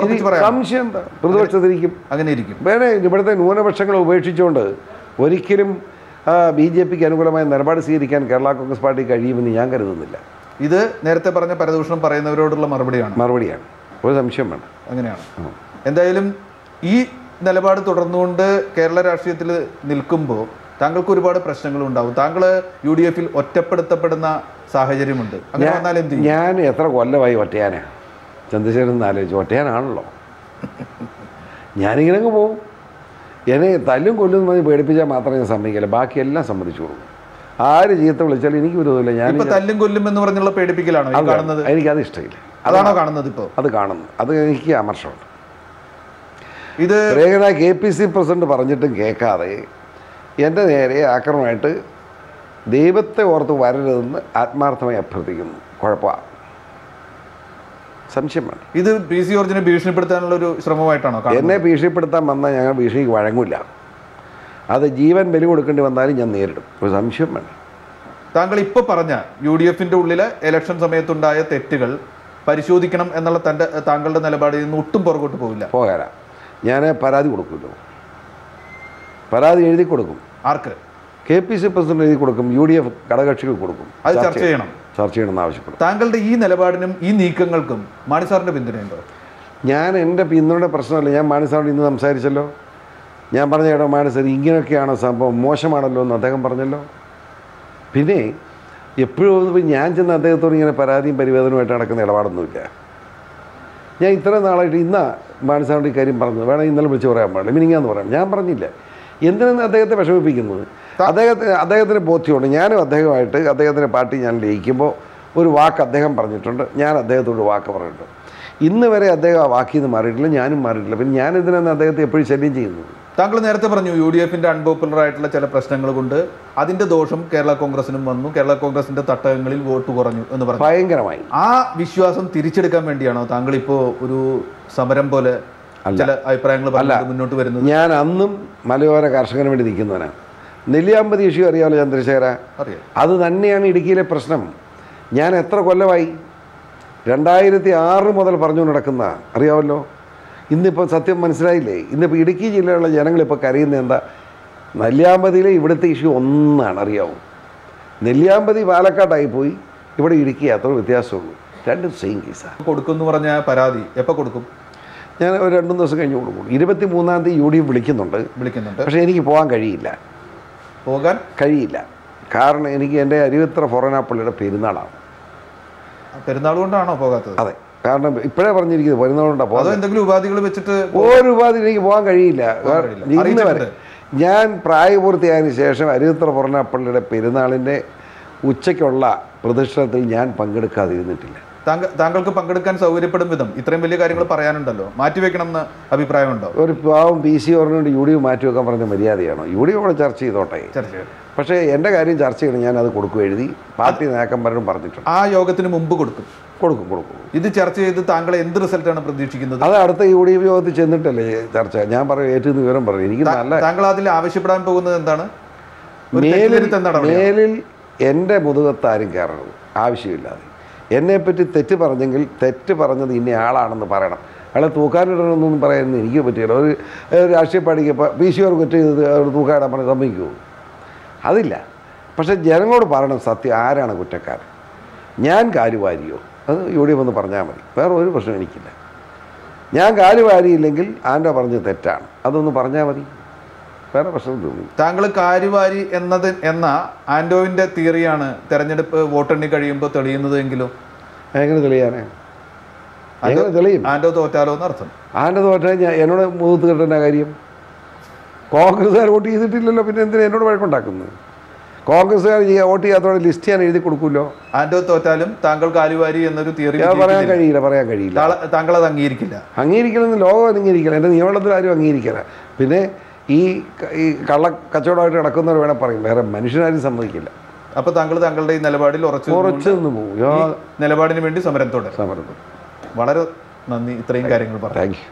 സംശയം എന്താ? പ്രതിപക്ഷത്തിരിക്കും, അങ്ങനെ ഇരിക്കും. വേണേ ഇവിടുത്തെ ന്യൂനപക്ഷങ്ങളെ ഉപേക്ഷിച്ചുകൊണ്ട് ഒരിക്കലും BJP-ക്ക് അനുകൂലമായ നിലപാട് സ്വീകരിക്കാൻ കേരള കോൺഗ്രസ് പാർട്ടി കഴിയുമെന്ന് ഞാൻ കരുതുന്നില്ല. ഇത് നേരത്തെ പറഞ്ഞ പരദൂഷണം പറയുന്നവരോടുള്ള മറുപടിയാണ്. ഒരു സംശയം വേണ്ട. അങ്ങനെയാണ്. എന്തായാലും ഈ നിലപാട് തുടർന്നുകൊണ്ട് കേരള രാഷ്ട്രീയത്തിൽ നിൽക്കുമ്പോൾ താങ്കൾക്ക് ഒരുപാട് പ്രശ്നങ്ങളും ഉണ്ടാവും. താങ്കൾ UDF ഒറ്റപ്പെടുത്തപ്പെടുന്ന സാഹചര്യമുണ്ട്. അങ്ങനെ വന്നാൽ എന്ത് ചെയ്യും? ഞാൻ എത്ര കൊല്ലമായി ഒറ്റയാനാ? ചന്ദ്രശേഖരൻ ആലോചിച്ചു, ഒറ്റയാനാണല്ലോ. ഞാനിങ്ങനെ അങ്ങ് പോവും. എന്നെ തല്ലും കൊല്ലും മതി പേടിപ്പിച്ചാൽ മാത്രമേ ഞാൻ സമ്മതിക്കില്ല, ബാക്കിയെല്ലാം സമ്മതിച്ചു കൊടുക്കും. ആര് ചീത്ത വിളിച്ചാലും എനിക്ക് വിരോധമില്ല. ഞാൻ തല്ലും കൊല്ലും എന്ന് പറഞ്ഞുള്ള പേടിപ്പിക്കലാണോ കാണുന്നത്? എനിക്കത് ഇഷ്ടമില്ല. അതാണോ കാണുന്നത് ഇപ്പോൾ? അത് കാണുന്നു, അത് എനിക്ക് അമർഷമുണ്ട്. ഇത് KPC പ്രസിഡന്റ് പറഞ്ഞിട്ടും കേൾക്കാതെ എൻ്റെ നേരെ ആക്രമണമായിട്ട് ദൈവത്തെ ഓർത്ത് വരരുതെന്ന് ആത്മാർത്ഥമായി അഭ്യർത്ഥിക്കുന്നു. കുഴപ്പമാണ്, സംശയം വേണം. ഇത് PC ജോർജിനെ ഭീഷണിപ്പെടുത്താനുള്ള ഒരു ശ്രമമായിട്ടാണോ? എന്നെ ഭീഷണിപ്പെടുത്താൻ വന്നാൽ ഞങ്ങൾ ഭീഷണിക്ക് വഴങ്ങില്ല. അത് ജീവൻ ബലി കൊടുക്കേണ്ടി വന്നാലും ഞാൻ നേരിടും, ഒരു സംശയം വേണം. താങ്കൾ ഇപ്പോൾ പറഞ്ഞ UDF ഉള്ളിലെ ഇലക്ഷൻ സമയത്തുണ്ടായ തെറ്റുകൾ പരിശോധിക്കണം എന്നുള്ള താങ്കളുടെ നിലപാടിൽ നിന്ന് ഒട്ടും പുറകോട്ട് പോകാനാ. ഞാൻ പരാതി കൊടുക്കുമല്ലോ, പരാതി എഴുതി കൊടുക്കും. ആർക്ക്? KPC പ്രസിഡന്റ് എഴുതി കൊടുക്കും, UDF ഘടകകക്ഷികൾ കൊടുക്കും. അത് ചർച്ച ചെയ്യണമെന്ന് ആവശ്യപ്പെടും. താങ്കളുടെ ഈ നിലപാടിനും ഈ നീക്കങ്ങൾക്കും മാണി സാറിന്റെ പിന്തുണയുണ്ടോ? ഞാൻ എൻ്റെ പിന്തുണയുടെ പ്രശ്നമല്ല. ഞാൻ മാണി സാറിനോട് ഇന്ന് സംസാരിച്ചല്ലോ. ഞാൻ പറഞ്ഞ കേട്ടോ, മാണി സാർ ഇങ്ങനെയൊക്കെയാണോ സംഭവം, മോശമാണല്ലോ എന്ന് അദ്ദേഹം പറഞ്ഞല്ലോ. പിന്നെ എപ്പോഴും ഞാൻ ചെന്ന് അദ്ദേഹത്തോട് ഇങ്ങനെ പരാതിയും പരിവേദനവുമായിട്ട് നടക്കുന്ന ഇടപാടൊന്നുമില്ല. ഞാൻ ഇത്ര നാളായിട്ട് ഇന്നാ മാണി സാറിനോട് ഈ കാര്യം പറഞ്ഞത്. വേണം ഇന്നലെ വിളിച്ച് പറയാൻ പാടില്ല, മിനിങ്ങാന്ന് പറയാം. ഞാൻ പറഞ്ഞില്ല. എന്തിനാണ് അദ്ദേഹത്തെ വിഷമിപ്പിക്കുന്നത്? അദ്ദേഹത്തിന് ബോധ്യമുണ്ട്. ഞാനും അദ്ദേഹത്തിൻ്റെ പാർട്ടി ഞാൻ ലയിക്കുമ്പോൾ ഒരു വാക്ക് അദ്ദേഹം പറഞ്ഞിട്ടുണ്ട്, ഞാൻ അദ്ദേഹത്തോട് വാക്ക് പറഞ്ഞിട്ടുണ്ട്. ഇന്ന് വരെ അദ്ദേഹം ആ വാക്കിൽ നിന്ന് മാറിയിട്ടില്ല, ഞാനും മാറിയിട്ടില്ല. പിന്നെ ഞാൻ ഇതിനാണ് അദ്ദേഹത്തെ എപ്പോഴും ശല്യം ചെയ്യുന്നത്. താങ്കൾ നേരത്തെ പറഞ്ഞു UDF അൺപോപ്പുലർ ആയിട്ടുള്ള ചില പ്രശ്നങ്ങൾ കൊണ്ട് അതിന്റെ ദോഷം കേരള കോൺഗ്രസിനും വന്നു, കേരള കോൺഗ്രസിന്റെ തട്ടകങ്ങളിൽ വോട്ട് കുറഞ്ഞു എന്ന് പറഞ്ഞു. ഭയങ്കരമായി. ആ വിശ്വാസം തിരിച്ചെടുക്കാൻ വേണ്ടിയാണോ താങ്കൾ ഇപ്പോൾ ഒരു സമരം പോലെ ചില അഭിപ്രായങ്ങൾ മുന്നോട്ട് വരുന്നത്? ഞാൻ അന്നും മലയോര കർഷകന് വേണ്ടി നിൽക്കുന്നവനാണ്. നെല്ലിയാമ്പതി ഇഷ്യൂ അറിയാമല്ലോ ചന്ദ്രശേഖര? അത് തന്നെയാണ് ഇടുക്കിയിലെ പ്രശ്നം. ഞാൻ എത്ര കൊല്ലമായി? 2006 മുതൽ പറഞ്ഞു നടക്കുന്ന അറിയാമല്ലോ. ഇന്നിപ്പോൾ സത്യം മനസ്സിലായില്ലേ? ഇന്നിപ്പോൾ ഇടുക്കി ജില്ലയിലുള്ള ജനങ്ങളിപ്പോൾ കരയുന്നത് എന്താ? നെല്ലിയാമ്പതിയിലെ ഇവിടുത്തെ ഇഷ്യൂ ഒന്നാണ്, അറിയാവും. നെല്ലിയാമ്പതി പാലക്കാട്ടായി പോയി, ഇവിടെ ഇടുക്കി അത്ര വ്യത്യാസമുള്ളൂ. രണ്ടും സെയിം കേസാണ്. കൊടുക്കുമെന്ന് പറഞ്ഞ പരാതി എപ്പോൾ കൊടുക്കും? ഞാൻ ഒരു 2-3 ദിവസം കഴിഞ്ഞ് കൊടുക്കും. 23-ാം തീയതി UDF വിളിക്കുന്നുണ്ട്. പക്ഷേ എനിക്ക് പോകാൻ കഴിയില്ല. കാരണം എനിക്ക് എൻ്റെ അരുവിത്ര ഫൊറോനാപ്പള്ളിയുടെ പെരുന്നാളാണ്. പെരുന്നാൾ കൊണ്ടാണോ പോകാത്തത്? അതെ, കാരണം ഇപ്പോഴേ പറഞ്ഞിരിക്കുന്നത് പെരുന്നാൾ കൊണ്ടാണ് പോകാൻ. എന്തെങ്കിലും ഉപാധികൾ വെച്ചിട്ട്? ഒരു ഉപാധി എനിക്ക് പോകാൻ കഴിയില്ല. ഇന്ന് വരെ ഞാൻ പ്രായപൂർത്തിയായതിനു ശേഷം അരുവിത്ര ഫൊറോനാപ്പള്ളിയുടെ പെരുന്നാളിൻ്റെ ഉച്ചയ്ക്കുള്ള പ്രതിഷ്ഠത്തിൽ ഞാൻ പങ്കെടുക്കാതിരുന്നിട്ടില്ല. താങ്കൾക്ക് പങ്കെടുക്കാൻ സൗകര്യപ്പെടും വിധം ഇത്രയും വലിയ കാര്യങ്ങൾ പറയാനുണ്ടല്ലോ, മാറ്റിവെക്കണം എന്ന് അഭിപ്രായമുണ്ടോ? ഒരു പാവം PC ഓർഡിനോട് UDF മാറ്റിവെക്കാൻ പറഞ്ഞ മര്യാദയാണോ? UDF അവിടെ ചർച്ച ചെയ്തോട്ടെ. പക്ഷേ എൻ്റെ കാര്യം ചർച്ച ചെയ്യണം, ഞാൻ അത് കൊടുക്കും, എഴുതി പാർട്ടി നേതാക്കന്മാരോടും പറഞ്ഞിട്ടുണ്ട്. ആ യോഗത്തിന് മുമ്പ് കൊടുക്കും. ഇത് ചർച്ച ചെയ്ത് താങ്കൾ എന്ത് റിസൾട്ടാണ് പ്രതീക്ഷിക്കുന്നത്? അത് അടുത്ത UDF യോഗത്തിൽ ചെന്നിട്ടല്ലേ ചർച്ച. ഞാൻ പറയും, ഏറ്റവും വിവരം പറയും. എനിക്ക് നല്ല താങ്കൾ അതിൽ ആവശ്യപ്പെടാൻ പോകുന്നത് എന്താണ്? മേലിൽ എൻ്റെ മുതുകത്താരും കയറണം, ആവശ്യമില്ലാതെ. എന്നെപ്പറ്റി തെറ്റ് പറഞ്ഞെങ്കിൽ തെറ്റ് പറഞ്ഞത് ഇന്ന ആളാണെന്ന് പറയണം. അയാളെ തൂക്കാനിടണമെന്നൊന്നും പറയാനൊന്നും എനിക്ക് പറ്റില്ല. ഒരു രാഷ്ട്രീയ പാർട്ടിക്ക് PC കുറ്റം ചെയ്തത് അവർ തൂക്കാനിടാൻ പറഞ്ഞ് സമ്മതിക്കുമോ? അതില്ല. പക്ഷേ ജനങ്ങളോട് പറയണം സത്യം, ആരാണ് കുറ്റക്കാരൻ. ഞാൻ കാലുവാരിയോ? അത് UDF ഒന്ന് പറഞ്ഞാൽ മതി, വേറെ ഒരു പ്രശ്നം എനിക്കില്ല. ഞാൻ കാലുവാരിയില്ലെങ്കിൽ ആൻഡോ പറഞ്ഞത് തെറ്റാണ്, അതൊന്ന് പറഞ്ഞാൽ മതി, വേറെ പ്രശ്നം തോന്നി. താങ്കൾ കാലുവാരി എന്ന ആൻഡോവിൻ്റെ തിയറിയാണ് തെരഞ്ഞെടുപ്പ് വോട്ടെണ്ണി കഴിയുമ്പോൾ തെളിയുന്നത് എങ്കിലും എങ്ങനെ തെളിയാനേ? എങ്ങനെ തെളിയും? ആൻഡോ തോറ്റാലോ എന്നർത്ഥം. ആൻഡോ തോറ്റാൽ എന്നോട് മുഖത്ത് കിട്ടേണ്ട കാര്യം? കോൺഗ്രസ്സുകാർ വോട്ട് ചെയ്തിട്ടില്ലല്ലോ, പിന്നെ എന്തിനാ എന്നോട് വഴക്കുണ്ടാക്കുന്നത്? കോൺഗ്രസ്സുകാർ വോട്ട് ചെയ്യാത്തവരെ ലിസ്റ്റ് ഞാൻ എഴുതി കൊടുക്കുമല്ലോ. ആൻഡോ തോറ്റാലും താങ്കൾ കാലുവാരി എന്നൊരു തിയറി പറയാൻ കഴിയില്ല. താങ്കൾ അത് അംഗീകരിക്കില്ലെന്ന് ലോകം അംഗീകരിക്കില്ല, എൻ്റെ നിയമത്തിൽ ആരും അംഗീകരിക്കില്ല. പിന്നെ ഈ കള്ളക്കച്ചവടമായിട്ട് നടക്കുന്നവർ വേണേൽ പറയും, വേറെ മനുഷ്യനാരും സമ്മതിക്കില്ല. അപ്പോൾ താങ്കൾ താങ്കളുടെ ഈ നിലപാടിൽ ഉറച്ചു നിന്ന് പോകും. നിലപാടിന് വേണ്ടി സമരം തുടരും. വളരെ നന്ദി ഇത്രയും കാര്യങ്ങൾ പറഞ്ഞു. Thank you.